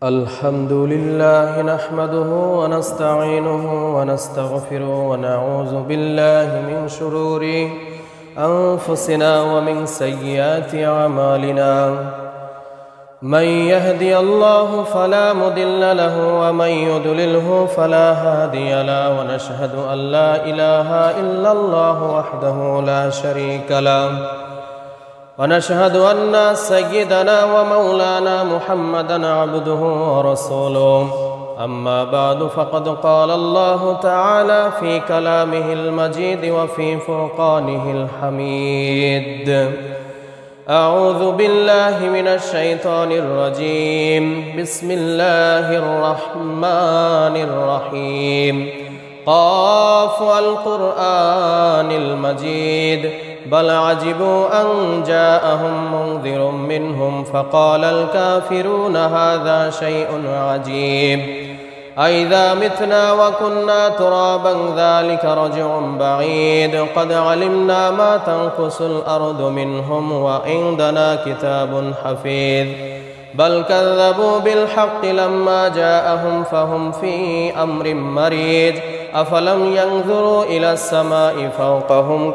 الحمد لله نحمده ونستعينه ونستغفره ونعوذ بالله من شرور أنفسنا ومن سيئات أعمالنا من يهدي الله فلا مضل له ومن يضلله فلا هادي له ونشهد أن لا إله إلا الله وحده لا شريك له ونشهد أن سيدنا ومولانا محمدًا عبده ورسوله أما بعد فقد قال الله تعالى في كلامه المجيد وفي فرقانه الحميد أعوذ بالله من الشيطان الرجيم بسم الله الرحمن الرحيم قاف القرآن المجيد بل عجبوا أن جاءهم منذر منهم فقال الكافرون هذا شيء عجيب أئذا متنا وكنا ترابا ذلك رجع بعيد قد علمنا ما تنقص الأرض منهم وعندنا كتاب حفيظ بل كذبوا بالحق لما جاءهم فهم في أمر مريج أفلم ينظروا إلى السماء فوقهم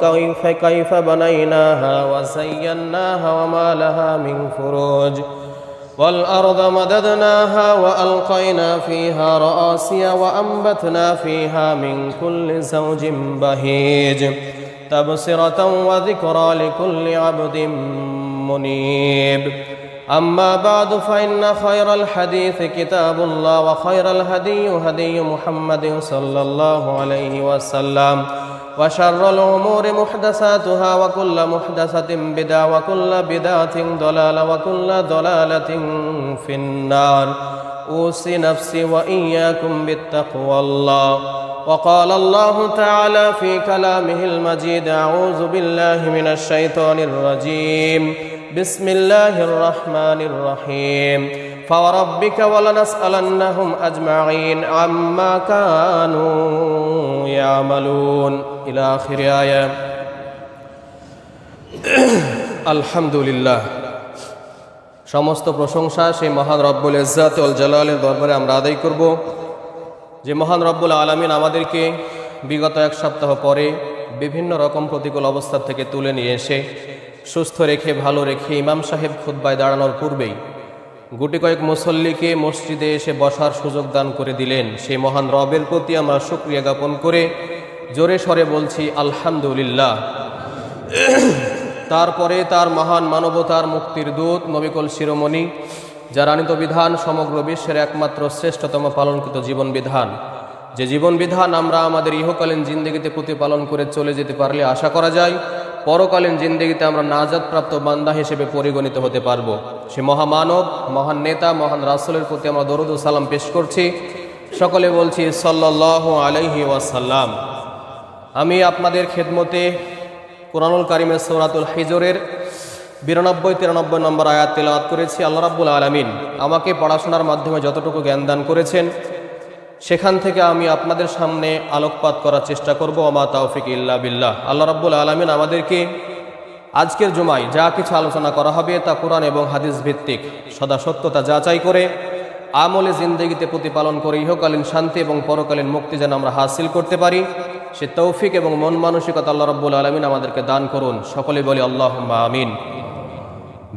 كيف بنيناها وزيناها وما لها من فروج والأرض مددناها وألقينا فيها رواسي وأنبتنا فيها من كل زوج بهيج تبصرة وذكرى لكل عبد منيب أما بعد فإن خير الحديث كتاب الله وخير الهدي هدي محمد صلى الله عليه وسلم وشر الأمور محدثاتها وكل محدثة بدعة وكل بدعة ضلالة وكل ضلالة في النار أوصي نفسي وإياكم بالتقوى الله وقال الله تعالى في كلامه المجيد أعوذ بالله من الشيطان الرجيم بسم الله الرحمن الرحيم فوربك ولنسألنهم أجمعين عما كانوا يعملون إلى آخر آية الحمد لله সমস্ত প্রশংসা সেই মহান রব্বুল ইজ্জাত ওয়াল জালালের দরবারে আমরা আদায় করব যে মহান রব্বুল আলামিন আমাদেরকে বিগত এক সপ্তাহ পরে বিভিন্ন রকম প্রতিকূল অবস্থা থেকে তুলে নিয়ে এসে সুস্থ রেখে ভালো রেখে ইমাম সাহেব খুতবায় দাঁড়ানোর পূর্বেই গুটি কয়েক মুসল্লিকে মসজিদে এসে বসার সুযোগ দান করে দিলেন সেই মহান রবের প্রতি আমরা শুকরিয়া জ্ঞাপন করে জোরে সরে বলছি আলহামদুলিল্লাহ। তারপরে তার মহান মানবতার মুক্তির দূত নবিকুল শিরোমণি যার আনিত বিধান সমগ্র বিশ্বের একমাত্র শ্রেষ্ঠতম পালনকৃত জীবন বিধান, যে জীবন বিধান আমরা আমাদের ইহকালীন জিন্দেগিতে প্রতিপালন করে চলে যেতে পারলে আশা করা যায় পরকালীন জিন্দেগিতে আমরা নাজাতপ্রাপ্ত বান্দা হিসেবে পরিগণিত হতে পারবো। সে মহামানব, মহান নেতা, মহান রাসূলের প্রতি আমরা দরুদ ও সালাম পেশ করছি। সকলে বলছি সাল্লাল্লাহু আলাইহি ওয়াসাল্লাম। আমি আপনাদের খেদমতে কুরআনুল কারীমের সূরাতুল হিজরের 92-93 নম্বর আয়াত তেলাওয়াত করেছি। আল্লাহ রাব্বুল আলামিন আমাকে পড়াশোনার মাধ্যমে যতটুকু জ্ঞান দান করেছেন সেখান থেকে আমি আপনাদের সামনে আলোকপাত করার চেষ্টা করব। ওমা তাওফিক ইল্লা বিল্লাহ। আল্লাহ রাব্বুল আলামিন আমাদেরকে আজকের জুমায় যা কিছু আলোচনা করা হবে তা কোরআন এবং হাদিস ভিত্তিক সদা সত্যতা যাচাই করে আমলে জিন্দেগিতে প্রতিপালন করে ইহকালীন শান্তি এবং পরকালীন মুক্তি যেন আমরা হাসিল করতে পারি সে তৌফিক এবং মন মানসিকতা আল্লাহ রাব্বুল আলামিন আমাদেরকে দান করুন। সকলে বলি আল্লাহুম্মা আমিন।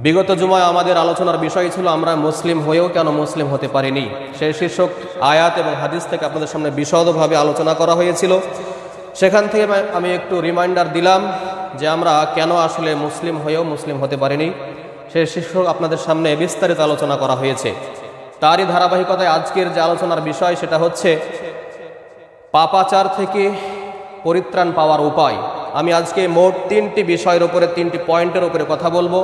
বিগত জুমায় আমাদের আলোচনার বিষয় ছিল আমরা মুসলিম হয়েও কেন মুসলিম হতে পারিনি। সেই শীর্ষক আয়াত এবং হাদিস থেকে আপনাদের সামনে বিশদভাবে আলোচনা করা হয়েছিল। সেখান থেকে আমি একটু রিমাইন্ডার দিলাম যে আমরা কেন আসলে মুসলিম হয়েও মুসলিম হতে পারিনি। সেই শীর্ষক আপনাদের সামনে বিস্তারিত আলোচনা করা হয়েছে। তারই ধারাবাহিকতায় আজকের যে আলোচনার বিষয় সেটা হচ্ছে পাপাচার থেকে পরিত্রাণ পাওয়ার উপায়। আমি আজকে মোট 3টি বিষয়ের উপরে 3টি পয়েন্টের উপরে কথা বলবো।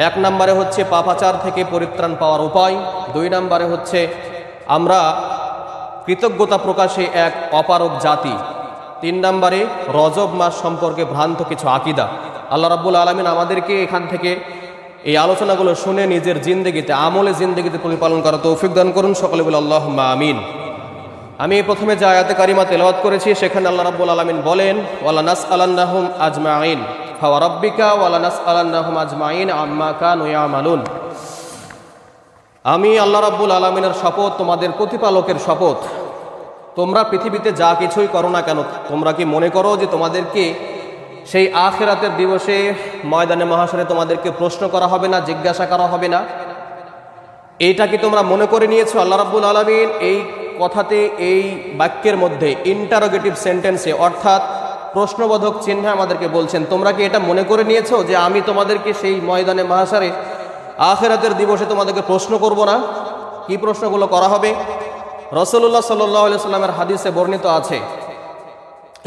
1 নম্বরে হচ্ছে পাপাচার থেকে পরিত্রাণ পাওয়ার উপায়, 2 নম্বরে হচ্ছে আমরা কৃতজ্ঞতা প্রকাশে এক অপারগ জাতি, 3 নম্বরে রজব মাস সম্পর্কে ভ্রান্ত কিছু আকীদা। আল্লাহ রাব্বুল আলামিন আমাদেরকে এখান থেকে এই আলোচনাগুলো শুনে নিজের জিন্দেগিতে আমলে জিন্দেগিতে পরিপালন করার তৌফিক দান করুন। সকলে বলে আল্লাহুম্মা আমিন। আমি প্রথমে যে আয়াতে কারিমা তেলাওয়াত করেছি সেখানে আল্লাহ রাব্বুল আলামিন বলেন ওয়ালা নাসআলান্নাহুম আজমাইন ফাওয়ারাব্বিকা ওয়ালা নাসআলান্নাহুম আজমাইন আম্মা কানু ইয়ামালুন। আমি আল্লাহ রাব্বুল আলামিনের শপথ, তোমাদের প্রতিপালকের শপথ, তোমরা পৃথিবীতে যা কিছুই করো না কেন, তোমরা কি মনে করো যে তোমাদেরকে সেই আখিরাতের দিবসে ময়দানে মাহশরে তোমাদেরকে প্রশ্ন করা হবে না, জিজ্ঞাসা করা হবে না? এইটা কি তোমরা মনে করে নিয়েছো? আল্লাহ রাব্বুল আলামিন এই কথাতে, এই বাক্যের মধ্যে ইন্টারোগেটিভ সেন্টেন্সে অর্থাৎ প্রশ্নবোধক চিহ্নে আমাদেরকে বলছেন, তোমরা কি এটা মনে করে নিয়েছো যে আমি তোমাদেরকে সেই ময়দানে মাহশরে আখিরাতের দিবসে তোমাদেরকে প্রশ্ন করব না? কি প্রশ্নগুলো করা হবে? রাসূলুল্লাহ সাল্লাল্লাহু আলাইহি সাল্লামের হাদিসে বর্ণিত আছে,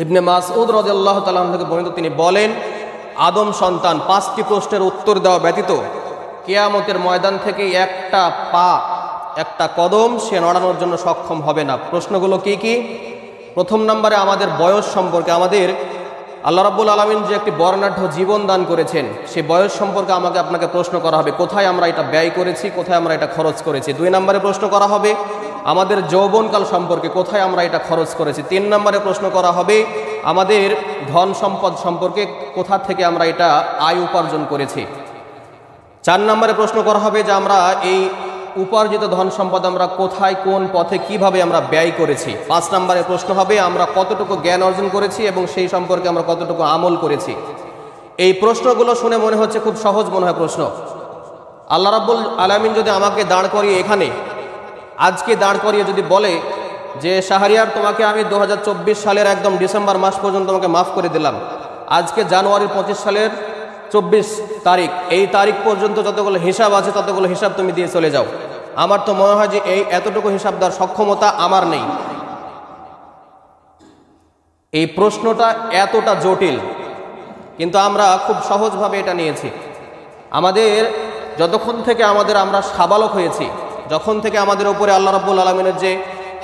ইবনে মাসউদ রাদিয়াল্লাহু তাআলা থেকে বর্ণিত, তিনি বলেন, আদম সন্তান 5টি প্রশ্নের উত্তর দেওয়া ব্যতীত কিয়ামতের ময়দান থেকে একটা পা, একটা কদম সে নড়ানোর জন্য সক্ষম হবে না। প্রশ্নগুলো কি কি? প্রথম নম্বরে আমাদের বয়স সম্পর্কে, আমাদের আল্লাহ রাব্বুল আলামিন যে একটি বর্ণাঢ্য জীবন দান করেছেন, সেই বয়স সম্পর্কে আমাকে আপনাকে প্রশ্ন করা হবে, কোথায় আমরা এটা ব্যয় করেছি, কোথায় আমরা এটা খরচ করেছি। 2 নম্বরে প্রশ্ন করা হবে আমাদের যৌবনকাল সম্পর্কে, কোথায় আমরা এটা খরচ করেছি। 3 নম্বরে প্রশ্ন করা হবে আমাদের ধন সম্পদ সম্পর্কে, কোথা থেকে আমরা এটা আয় উপার্জন করেছি। 4 নম্বরে প্রশ্ন করা হবে যে আমরা এই উপার্জিত ধন সম্পদ আমরা কোথায়, কোন পথে, কিভাবে আমরা ব্যয় করেছি। 5 নম্বরে প্রশ্ন হবে আমরা কতটুকু জ্ঞান অর্জন করেছি এবং সেই সম্পর্কে আমরা কতটুকু আমল করেছি। এই প্রশ্নগুলো শুনে মনে হচ্ছে খুব সহজ মনে হয় প্রশ্ন। আল্লাহ রাব্বুল আলামিন যদি আমাকে দাঁড় করিয়ে এখানে আজকে দাঁড় করিয়ে যদি বলে যে শাহরিয়ার, তোমাকে আমি 2024 সালের একদম ডিসেম্বর মাস পর্যন্ত তোমাকে মাফ করে দিলাম, আজকে জানুয়ারির 25 সালের 24 তারিখ, এই তারিখ পর্যন্ত যতগুলো হিসাব আছে ততগুলো হিসাব তুমি দিয়ে চলে যাও, আমার তো মনে হয় যে এই এতটুকু হিসাব দেওয়ার সক্ষমতা আমার নেই। এই প্রশ্নটা এতটা জটিল, কিন্তু আমরা খুব সহজভাবে এটা নিয়েছি। আমাদের যতক্ষণ থেকে আমরা সাবালক হয়েছি, যখন থেকে আমাদের উপরে আল্লাহ রাব্বুল আলামিনের যে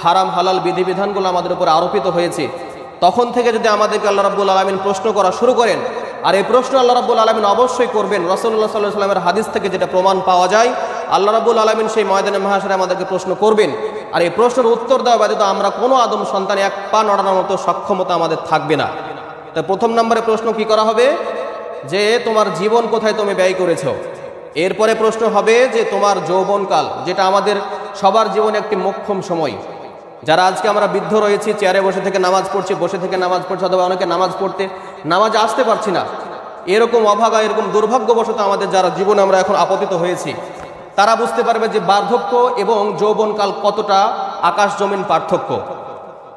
হারাম হালাল বিধিবিধানগুলো আমাদের উপরে আরোপিত হয়েছে, তখন থেকে যদি আমাদেরকে আল্লাহ রাব্বুল আলামিন প্রশ্ন করা শুরু করেন, আর এই প্রশ্ন আল্লাহ রাব্বুল আলামিন অবশ্যই করবেন, রাসূলুল্লাহ সাল্লাল্লাহু আলাইহি ওয়াসাল্লামের হাদিস থেকে যেটা প্রমাণ পাওয়া যায়, আল্লাহ রাব্বুল আলামিন সেই ময়দানে মাহশরে আমাদেরকে প্রশ্ন করবেন, আর এই প্রশ্নের উত্তর দেওয়া ব্যতীত আমরা কোনো আদম সন্তান এক পা নড়ানোর মতো সক্ষমতা আমাদের থাকবে না। তাই প্রথম নম্বরে প্রশ্ন কি করা হবে যে তোমার জীবন কোথায় তুমি ব্যয় করেছো। এরপরে প্রশ্ন হবে যে তোমার যৌবনকাল, যেটা আমাদের সবার জীবনে একটি মোক্ষম সময়। যারা আজকে আমরা বৃদ্ধ রয়েছি, চেয়ারে বসে থেকে নামাজ পড়ছি, অথবা অনেকে নামাজ আসতে পারছি না, এরকম অভাগা, এরকম দুর্ভাগ্যবশত আমাদের যারা জীবনে আমরা এখন আপতিত হয়েছি, তারা বুঝতে পারবে যে বার্ধক্য এবং যৌবনকাল কতটা আকাশ জমিন পার্থক্য।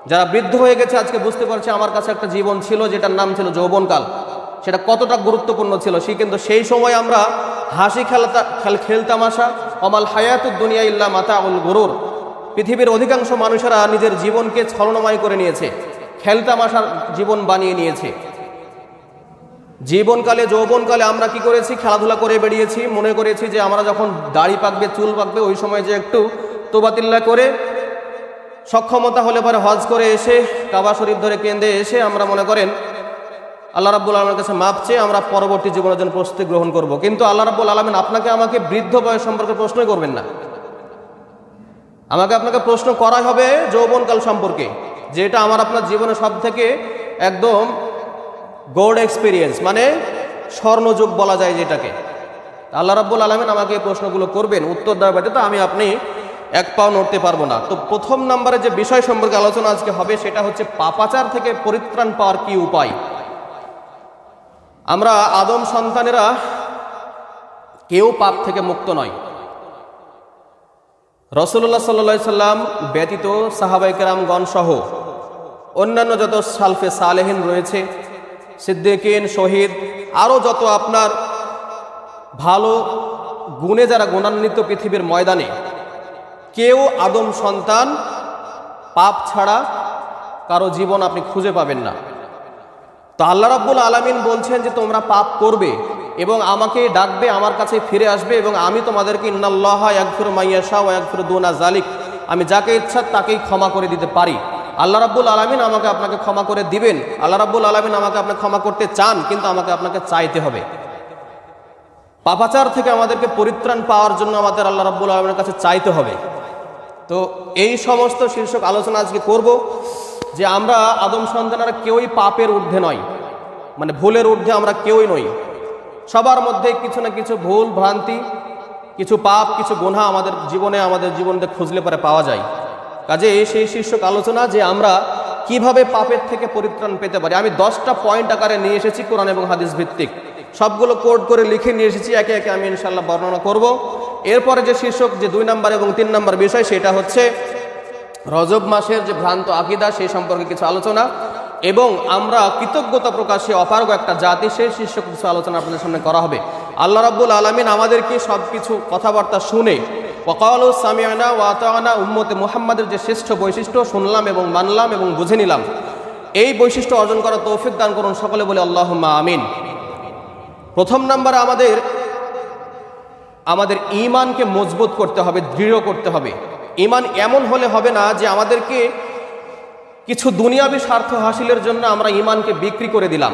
যারা বৃদ্ধ হয়ে গেছে আজকে বুঝতে পারছে আমার কাছে একটা জীবন ছিল যেটার নাম ছিল যৌবনকাল, সেটা কতটা গুরুত্বপূর্ণ ছিল। কিন্তু সেই সময় আমরা হাসি খেলতামাশা, অমাল হায়াতুদ দুনিয়া ইল্লা মাতাউল গুরুর, পৃথিবীর অধিকাংশ মানুষেরা নিজের জীবনকে ছলনাময় করে নিয়েছে, খেলতামাশার জীবন বানিয়ে নিয়েছে। জীবনকালে, যৌবনকালে আমরা কি করেছি? খেলাধুলা করে বেরিয়েছি, মনে করেছি যে আমরা যখন দাড়ি পাকবে, চুল পাকবে, ওই সময় যে একটু তোবাতিল্লা করে সক্ষমতা হলে পরে হজ করে এসে কাবা শরীফ ধরে কেন্দ্রে এসে আমরা মনে করেন আল্লাহ রাব্বুল আলামিনের কাছে মাপ চেয়ে আমরা পরবর্তী জীবনের জন্য প্রস্তুতি গ্রহণ করব। কিন্তু আল্লাহ রাব্বুল আলামিন আপনাকে আমাকে বৃদ্ধ বয়স সম্পর্কে প্রশ্নই করবেন না। আপনাকে প্রশ্ন করাই হবে যৌবনকাল সম্পর্কে, যেটা আমার আপনার জীবনে সব থেকে একদম গোল্ড এক্সপিরিয়েন্স, মানে স্বর্ণযুগ বলা যায় যেটাকে। আল্লাহ রাব্বুল আলামিন আমাকে এই প্রশ্নগুলো করবেন, উত্তর দেওয়া ব্যতীত আমি আপনি এক পাও নড়তে পারবো না। তো প্রথম নম্বরে যে বিষয় সম্পর্কে আলোচনা আজকে হবে সেটা হচ্ছে পাপাচার থেকে পরিত্রাণ পাওয়ার কি উপায়। আমরা আদম সন্তানেরা কেউ পাপ থেকে মুক্ত নয়। রাসূলুল্লাহ সাল্লাল্লাহু আলাইহি সাল্লাম ব্যতীত সাহাবায়ে কেরামগণ সহ অন্যান্য যত সালফে সালেহিন রয়েছে, সিদ্দিকিন, শহীদ, আরও যত আপনার ভালো গুণে যারা গুণান্বিত পৃথিবীর ময়দানে, কেউ আদম সন্তান পাপ ছাড়া কারো জীবন আপনি খুঁজে পাবেন না। তো আল্লাহ রাব্বুল আলামিন বলছেন যে তোমরা পাপ করবে এবং আমাকে ডাকবে, আমার কাছে ফিরে আসবে, এবং আমি তোমাদেরকে ইন্নাল্লাহা ইয়াগফিরু মা ইয়াশা ওয়া ইয়াগফিরু দুনা যালিক, আমি যাকে ইচ্ছা তাকেই ক্ষমা করে দিতে পারি। আল্লাহ রাব্বুল আলামিন আমাকে আপনাকে ক্ষমা করে দিবেন। আল্লাহ রাব্বুল আলামিন আমাকে আপনাকে ক্ষমা করতে চান, কিন্তু আমাকে আপনাকে চাইতে হবে। পাপাচার থেকে আমাদেরকে পরিত্রাণ পাওয়ার জন্য আমাদের আল্লাহ রাব্বুল আলামিনের কাছে চাইতে হবে। তো এই সমস্ত শীর্ষক আলোচনা আজকে করব যে আমরা আদম সন্তানেরা কেউই পাপের ঊর্ধ্বে নয়, মানে ভুলের ঊর্ধ্বে আমরা কেউই নই। সবার মধ্যে কিছু না কিছু ভুল ভ্রান্তি কিছু পাপ, কিছু গুনাহ আমাদের জীবনে খুঁজলে পরে পাওয়া যায়। কাজে সেই শীর্ষক আলোচনা যে আমরা কিভাবে পাপের থেকে পরিত্রাণ পেতে পারি। আমি 10টা পয়েন্ট আকারে নিয়ে এসেছি, কোরআন এবং হাদিস ভিত্তিক, সবগুলো কোড করে লিখে নিয়ে এসেছি, একে একে আমি ইনশাআল্লাহ বর্ণনা করব। এরপরে যে শীর্ষক, যে 2 নম্বর এবং 3 নম্বর বিষয়, সেটা হচ্ছে রজব মাসের যে ভ্রান্ত আকীদা সেই সম্পর্কে কিছু আলোচনা, এবং আমরা কৃতজ্ঞতা প্রকাশে অপারগ একটা জাতি, সেই শীর্ষক কিছু আলোচনা আপনাদের সামনে করা হবে। আল্লাহ রাব্বুল আলামিন আমাদেরকে সব কিছু কথাবার্তা শুনে ওয়াকালু সামিআনা ওয়া আতাআনা, উম্মতে মুহাম্মাদের যে শ্রেষ্ঠ বৈশিষ্ট্য, শুনলাম এবং মানলাম এবং বুঝে নিলাম, এই বৈশিষ্ট্য অর্জন করার তৌফিক দান করুন সকলে বলে আল্লাহুম্মা আমিন। প্রথম নম্বরে আমাদের ঈমানকে মজবুত করতে হবে, দৃঢ় করতে হবে। ঈমান এমন হলে হবে না যে আমাদেরকে কিছু দুনিয়াবি স্বার্থ হাসিলের জন্য আমরা ঈমানকে বিক্রি করে দিলাম।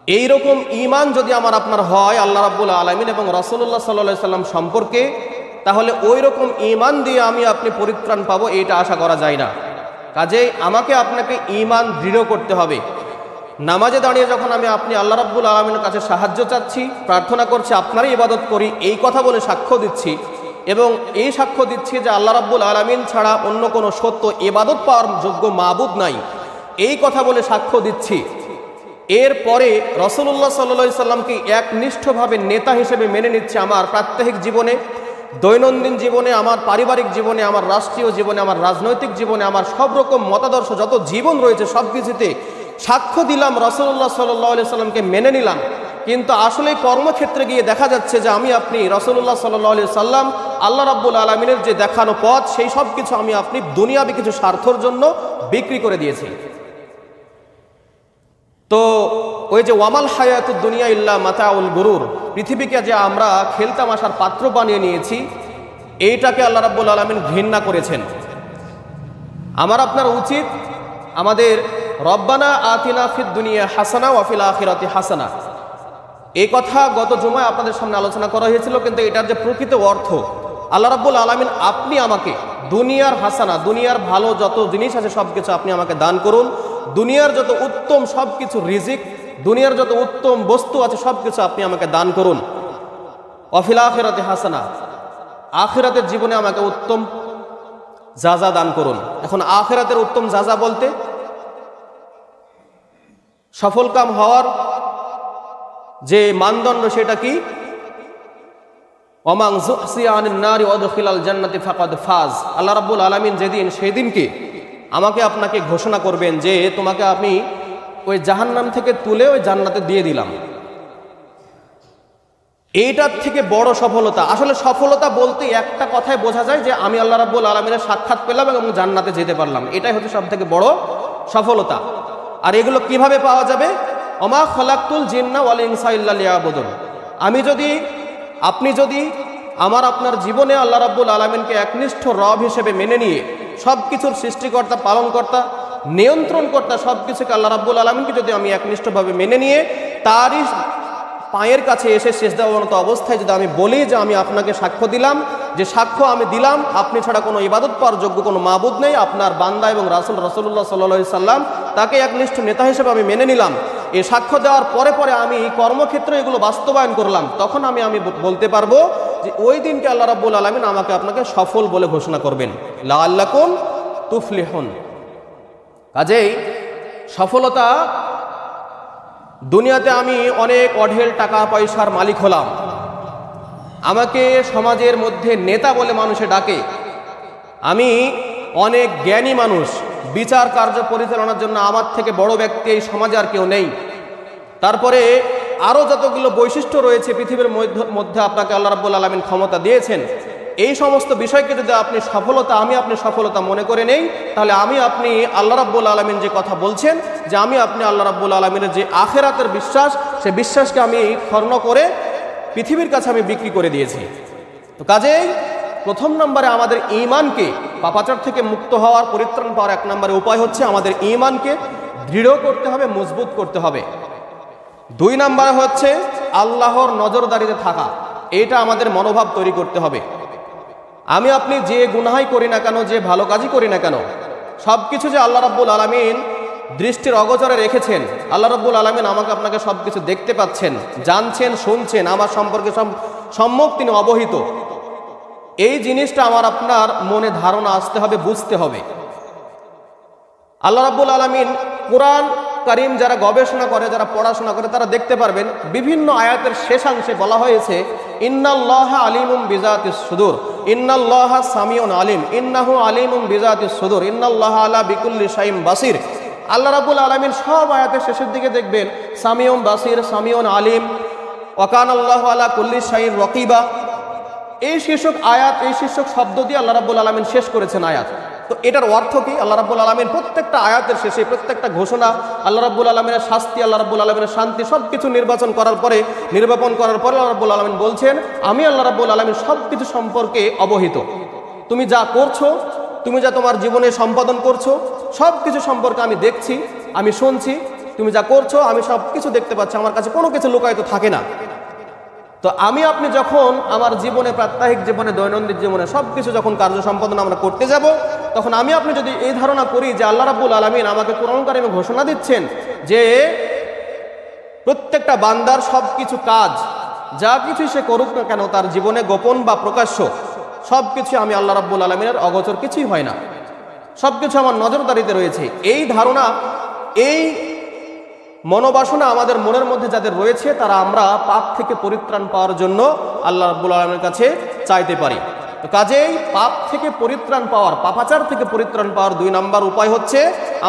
এই রকম ঈমান যদি আমার আপনার হয় আল্লাহ রাব্বুল আলামিন এবং রাসূলুল্লাহ সাল্লাল্লাহু আলাইহি সাল্লাম সম্পর্কে, তাহলে ওই রকম ঈমান দিয়ে আপনি পরিত্রাণ পাবো, এটা আশা করা যায় না। কাজেই আমাকে আপনাকে ঈমান দৃঢ় করতে হবে। নামাজে দাঁড়িয়ে যখন আপনি আল্লাহ রাব্বুল আলামিনের কাছে সাহায্য চাচ্ছি, প্রার্থনা করছি, আপনারই ইবাদত করি, এই কথা বলে সাক্ষ্য দিচ্ছি, এবং এই সাক্ষ্য দিচ্ছি যে আল্লাহ রাব্বুল আলামিন ছাড়া অন্য কোনো সত্য ইবাদত পাওয়ার যোগ্য মাবুদ নাই, এই কথা বলে সাক্ষ্য দিচ্ছি। এরপরে রাসূলুল্লাহ সাল্লাল্লাহু আলাইহি সাল্লামকে একনিষ্ঠভাবে নেতা হিসেবে মেনে নিচ্ছে আমার প্রাত্যহিক জীবনে, দৈনন্দিন জীবনে, আমার পারিবারিক জীবনে, আমার রাষ্ট্রীয় জীবনে, আমার রাজনৈতিক জীবনে, আমার সব রকম মতাদর্শ যত জীবন রয়েছে সব কিছুতে সাক্ষ্য দিলাম, রাসূলুল্লাহ সাল্লাল্লাহু আলাইহি সাল্লামকে মেনে নিলাম। কিন্তু আসলে কর্মক্ষেত্রে গিয়ে দেখা যাচ্ছে যে আপনি রাসূলুল্লাহ সাল্লাল্লাহু আলাইহি সাল্লাম, আল্লাহ রাব্বুল আলামিনের যে দেখানো পথ, সেই সব কিছু আপনি দুনিয়াবি কিছু স্বার্থর জন্য বিক্রি করে দিয়েছি। তো ওই যে ওয়ামাল হায়াতুদ দুনিয়া ইল্লা মাতাউল গুরুর, পৃথিবীকে যে আমরা খেলতামাশার পাত্র বানিয়ে নিয়েছি, এইটাকে আল্লাহ রাব্বুল আলামিন ঘৃণা করেছেন। আমার আপনার উচিত আমাদের রব্বানা আতিনা ফিদ দুনিয়া হাসানা ওয়া ফিল আখিরাতি হাসানা, এই কথা গত জুমায় আপনাদের সামনে আলোচনা করা হয়েছিল, কিন্তু এটার যে প্রকৃত অর্থ, আল্লাহ রাব্বুল আলামিন আপনি আমাকে দুনিয়ার হাসানা, দুনিয়ার ভালো যত জিনিস আছে সব কিছু আপনি আমাকে দান করুন, দুনিয়ার যত উত্তম সব কিছু রিজিক, দুনিয়ার যত উত্তম বস্তু আছে সব কিছু আপনি আমাকে দান করুন। ওয়া ফিল আখিরাতি হাসানা, আখিরাতের জীবনে আমাকে উত্তম জাযা দান করুন। এখন আখিরাতের উত্তম জাযা বলতে সফলকাম হওয়ার যে মানদণ্ড সেটা কি? ওয়ামান যুহসিয়া আনিন নারি ওয়াদখিলাল জান্নাতি ফাকাদ ফাজ। আল্লাহ রাব্বুল আলামিন সেদিনকে আমাকে আপনাকে ঘোষণা করবেন যে তোমাকে আমি ওই জাহান্নাম থেকে তুলে ওই জান্নাতে দিয়ে দিলাম। এইটার থেকে বড় সফলতা, আসলে সফলতা বলতে একটা কথায় বোঝা যায় যে আমি আল্লাহ রাব্বুল আলামিনের সাক্ষাৎ পেলাম এবং জান্নাতে যেতে পারলাম, এটাই হচ্ছে সব থেকে বড় সফলতা। আর এগুলো কিভাবে পাওয়া যাবে? ওমা খালাকতুল জিন্না ওয়াল ইনসা ইল্লা লিয়াবুদুন। আপনি যদি আপনার জীবনে আল্লাহ রাব্বুল আলামিনকে একনিষ্ঠ রব হিসেবে মেনে নিয়ে সব কিছুর সৃষ্টিকর্তা, পালনকর্তা, নিয়ন্ত্রণকর্তা সব কিছুকে আল্লাহ রাব্বুল আলামিনকে যদি আমি একনিষ্ঠভাবে মেনে নিয়ে তারই পায়ের কাছে এসে সিজদাবনত অবস্থায় যদি আমি বলি যে আমি আপনাকে সাক্ষ্য দিলাম, যে সাক্ষ্য আমি দিলাম আপনি ছাড়া কোনো ইবাদত পাওয়ার যোগ্য কোনো মাবুদ নেই, আপনার বান্দা এবং রাসূলুল্লাহ সাল্লাল্লাহু আলাইহি সাল্লাম, তাকে একনিষ্ঠ নেতা হিসেবে আমি মেনে নিলাম, এই সাক্ষ্য দেওয়ার পরে আমি কর্মক্ষেত্রে এগুলো বাস্তবায়ন করলাম, তখন আমি বলতে পারবো যে ওই দিনকে আল্লাহ রাব্বুল আলামিন আমাকে আপনাকে সফল বলে ঘোষণা করবেন, লাআল্লাকুম তুফলিহুন। কাজেই সফলতা, দুনিয়াতে আমি অনেক অঢেল টাকা পয়সার মালিক হলাম, আমাকে সমাজের মধ্যে নেতা বলে মানুষে ডাকে, আমি অনেক জ্ঞানী মানুষ, বিচার কার্য পরিচালনার জন্য আমার থেকে বড় ব্যক্তি এই সমাজে আর কেউ নেই, তারপরে আরও যতগুলো বৈশিষ্ট্য রয়েছে পৃথিবীর মধ্যে আপনাকে আল্লাহ রাব্বুল আলামিন ক্ষমতা দিয়েছেন, এই সমস্ত বিষয়কে যদি আপনি সফলতা মনে করে নেই, তাহলে আপনি আল্লাহ রাব্বুল আলামিন যে কথা বলছেন যে আপনি আল্লাহ রাব্বুল আলামিনের যে আখিরাতের বিশ্বাস, সে বিশ্বাসকে আমি খর্ণ করে পৃথিবীর কাছে আমি বিক্রি করে দিয়েছি। তো কাজেই প্রথম নম্বরে আমাদের ঈমানকে, পাপাচার থেকে মুক্ত হওয়ার, পরিত্রাণ পাওয়ার 1 নম্বরে উপায় হচ্ছে আমাদের ঈমানকে দৃঢ় করতে হবে, মজবুত করতে হবে। 2 নম্বরে হচ্ছে আল্লাহর নজরদারিতে থাকা, এটা আমাদের মনোভাব তৈরি করতে হবে। আপনি যে গুনাহাই করি না কেন, যে ভালো কাজই করি না কেন, সব কিছু যে আল্লাহ রাব্বুল আলামিন দৃষ্টির অগোচরে রেখেছেন, আল্লাহ রাব্বুল আলামিন আমাকে আপনাকে সব কিছু দেখতে পাচ্ছেন, জানছেন, শুনছেন, আমার সম্পর্কে সব সম্যক তিনি অবহিত। এই জিনিসটা আমার আপনার মনে ধারণা আসতে হবে, বুঝতে হবে। আল্লাহ রাব্বুল আলামিন কুরআন কারীম যারা গবেষণা করে, যারা পড়াশোনা করে, তারা দেখতে পারবেন বিভিন্ন আয়াতের শেষাংশে বলা হয়েছে ইন্নাল্লাহা আলিমুম বিজাতিস সুদূর, ইন্নাল্লাহা সামিউন আলিম, ইন্নাহু আলিমুম বিজাতিস সুদূর, ইন্নাল্লাহা আলা বিকুল্লি শাইইন বাসির। আল্লাহ রাব্বুল আলামিন সব আয়াতের শেষের দিকে দেখবেন সামিউন বাসির, সামিউন আলিম, ওয়া কানাল্লাহু আলা কুল্লি শাইইন রাকিবা। এই শীর্ষক আয়াত, এই শীর্ষক শব্দ দিয়ে আল্লাহ রাব্বুল আলামিন শেষ করেছেন আয়াত। তো এটার অর্থ কি? আল্লাহ রাব্বুল আলামিন প্রত্যেকটা আয়াতের শেষে প্রত্যেকটা ঘোষণা, আল্লাহ রাব্বুল আলামিনের শাস্তি, আল্লাহ রাব্বুল আলামিনের শান্তি, সবকিছু নির্বাপন করার পরে আল্লাহ রাব্বুল আলামিন বলছেন আমি আল্লাহ রাব্বুল আলামিন সবকিছু সম্পর্কে অবহিত। তুমি যা করছো, তুমি যা তোমার জীবনে সম্পাদন করছো, সবকিছু সম্পর্কে আমি দেখছি, আমি শুনছি। তুমি যা করছো আমি সবকিছু দেখতে পাচ্ছি, আমার কাছে কোনো কিছু লুকায়িত থাকে না। তো আমি আপনি যখন আমার জীবনে, প্রাত্যহিক জীবনে, দৈনন্দিন জীবনে সবকিছু যখন কার্য সম্পাদন আমরা করতে যাব, তখন আমি আপনি যদি এই ধারণা করি যে আল্লাহ রাব্বুল আলামিন আমাকে কোরআন কারীমে ঘোষণা দিচ্ছেন যে প্রত্যেকটা বান্দার সবকিছু কাজ, যা কিছু সে করুক না কেন, তার জীবনে গোপন বা প্রকাশ্য সবকিছু আমি আল্লাহ রাব্বুল আলামিনের অগোচর কিছুই হয় না, সবকিছু আমার নজরদারিতে রয়েছে। এই ধারণা, এই মনোবাসনা আমাদের মনের মধ্যে যাদের রয়েছে, তারা আমরা পাপ থেকে পরিত্রাণ পাওয়ার জন্য আল্লাহ রাব্বুল আলামিনের কাছে চাইতে পারি। তো কাজেই পাপ থেকে পরিত্রাণ পাওয়ার, পাপাচার থেকে পরিত্রাণ পাওয়ার 2 নম্বর উপায় হচ্ছে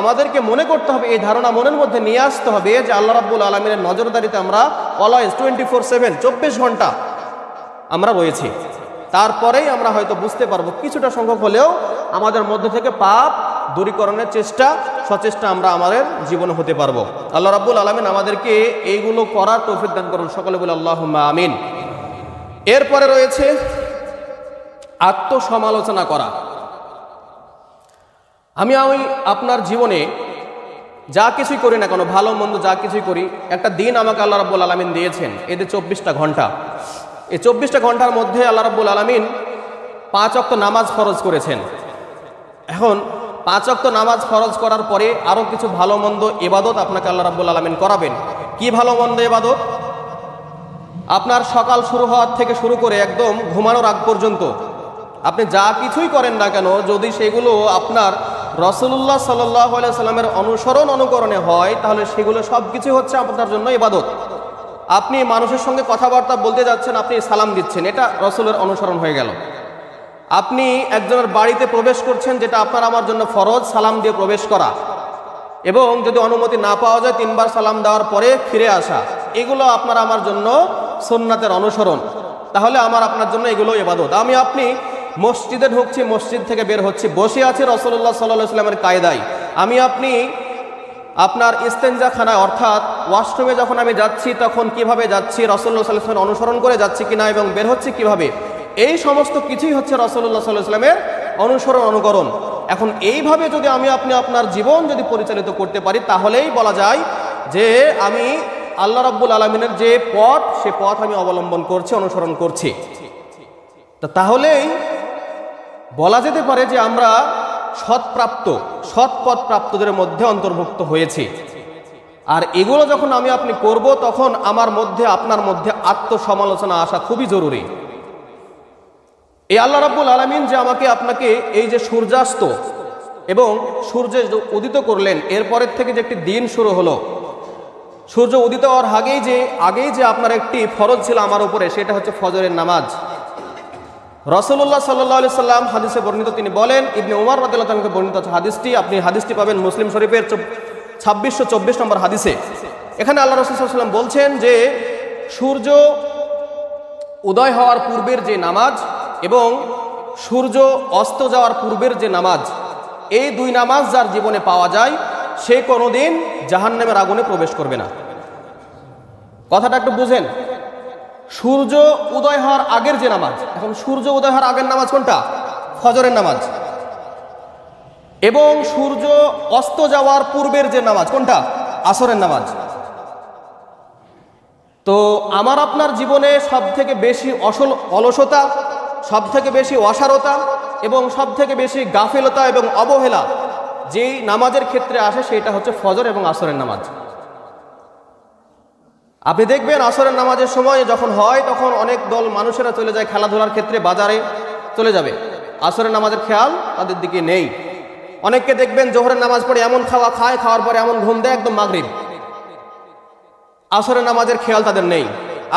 আমাদেরকে মনে করতে হবে, এই ধারণা মনের মধ্যে নিয়ে আসতে হবে যে আল্লাহ রাব্বুল আলামিনের নজরদারিতে আমরা অলওয়েজ 24/7 24 ঘন্টা আমরা রয়েছি। তারপরেই আমরা হয়তো বুঝতে পারবো, কিছুটা সংখ্যক হলেও আমাদের মধ্যে থেকে পাপ দূরীকরণের সচেষ্টা আমরা আমাদের জীবনে হতে পারবো। আল্লাহ রাব্বুল আলামিন আমাদেরকে এইগুলো করার তৌফিক দান করুন, সকলে বলে আল্লাহুম্মা আমিন। এরপরে রয়েছে আত্মসমালোচনা করা। আমি আপনার জীবনে যা কিছুই করি না কেন, ভালো মন্দ যা কিছুই করি, একটা দিন আমাকে আল্লাহ রাব্বুল আলামিন দিয়েছেন, এতে 24টা ঘন্টা। এই 24টা ঘন্টার মধ্যে আল্লাহ রাব্বুল আলামিন 5 ওয়াক্ত নামাজ ফরজ করেছেন। এখন 5 ওয়াক্ত নামাজ ফরজ করার পরে আরও কিছু ভালো মন্দ ইবাদত আপনাকে আল্লাহ রাব্বুল আলামিন করাবেন। কি ভালো মন্দ ইবাদত? আপনার সকাল শুরু হওয়ার থেকে শুরু করে একদম ঘুমানোর আগ পর্যন্ত আপনি যা কিছুই করেন না কেন, যদি সেগুলো আপনার রাসূলুল্লাহ সাল্লাল্লাহু আলাইহি সাল্লামের অনুকরণে হয়, তাহলে সেগুলো সব কিছু হচ্ছে আপনার জন্য ইবাদত। আপনি মানুষের সঙ্গে কথাবার্তা বলতে যাচ্ছেন, আপনি সালাম দিচ্ছেন, এটা রাসূলের অনুসরণ হয়ে গেল। আপনি একজনের বাড়িতে প্রবেশ করছেন, যেটা আপনার আমার জন্য ফরজ, সালাম দিয়ে প্রবেশ করা, এবং যদি অনুমতি না পাওয়া যায় 3 বার সালাম দেওয়ার পরে ফিরে আসা, এগুলো আপনার আমার জন্য সুন্নাতের অনুসরণ। তাহলে আমার আপনার জন্য এগুলো ইবাদত। আমি আপনি মসজিদে ঢুকছি, মসজিদ থেকে বের হচ্ছি, বসে আছি রাসূলুল্লাহ সাল্লাল্লাহু আলাইহি ওয়াসাল্লামের কায়দায়। আমি আপনি আপনার ইস্তেঞ্জাখানায় অর্থাৎ ওয়াশরুমে যখন আমি যাচ্ছি, তখন কিভাবে যাচ্ছি, রাসূলুল্লাহ সাল্লাল্লাহু আলাইহি ওয়াসাল্লাম অনুসরণ করে যাচ্ছি কিনা এবং বের হচ্ছে কিভাবে, এই সমস্ত কিছুই হচ্ছে রাসূলুল্লাহ সাল্লাল্লাহু আলাইহি ওয়াসাল্লামের অনুকরণ। এখন এইভাবে যদি আমি আপনি আপনার জীবন যদি পরিচালিত করতে পারি, তাহলেই বলা যায় যে আমি আল্লাহ রাব্বুল আলামিনের যে পথ, সে পথ আমি অবলম্বন করছি, অনুসরণ করছি। তাহলেই বলা যেতে পারে যে আমরা সৎ পথ প্রাপ্তদের মধ্যে অন্তর্ভুক্ত হয়েছি। আর এগুলো যখন আমি আপনি করব, তখন আমার মধ্যে, আপনার মধ্যে আত্মসমালোচনা আসা খুবই জরুরি। এই আল্লাহ রাব্বুল আলামিন যে আমাকে আপনাকে এই যে সূর্যাস্ত এবং সূর্য উদিত করলেন, এরপরের থেকে যে একটি দিন শুরু হলো, সূর্য উদিত হওয়ার আগেই যে আপনার একটি ফরজ ছিল আমার উপরে, সেটা হচ্ছে ফজরের নামাজ। রাসূলুল্লাহ সাল্লাল্লাহু আলাইহি সাল্লাম হাদিসে বর্ণিত, তিনি বলেন, ইবনে উমর রাদিয়াল্লাহু তাআলা বর্ণিত হাদিসটি, আপনি হাদিসটি পাবেন মুসলিম শরীফের 2624 নম্বর হাদিসে। এখানে আল্লাহ রাসূল সাল্লাল্লাহু আলাইহি ওয়াসাল্লাম বলছেন যে সূর্য উদয় হওয়ার পূর্বের যে নামাজ এবং সূর্য অস্ত যাওয়ার পূর্বের যে নামাজ, এই 2 নামাজ যার জীবনে পাওয়া যায়, সে কোনোদিন জাহান্নামের আগুনে প্রবেশ করবে না। কথাটা একটু বুঝেন। সূর্য উদয় হওয়ার আগের যে নামাজ, এখন সূর্য উদয় হওয়ার আগের নামাজ কোনটা? ফজরের নামাজ। এবং সূর্য অস্ত যাওয়ার পূর্বের যে নামাজ কোনটা? আসরের নামাজ। তো আমার আপনার জীবনে সবথেকে বেশি অলসতা, সবথেকে বেশি অসারতা এবং সবথেকে বেশি গাফিলতা এবং অবহেলা যেই নামাজের ক্ষেত্রে আসে, সেটা হচ্ছে ফজর এবং আসরের নামাজ। আপনি দেখবেন আসরের নামাজের সময় যখন হয় তখন অনেক দল মানুষেরা চলে যায় খেলাধুলার ক্ষেত্রে, বাজারে চলে যাবে, আসরের নামাজের খেয়াল তাদের দিকে নেই। অনেককে দেখবেন জোহরের নামাজ পড়ে এমন খাওয়া খায়, খাওয়ার পরে এমন ঘুম দেয় একদম মাগরিব, আসরের নামাজের খেয়াল তাদের নেই।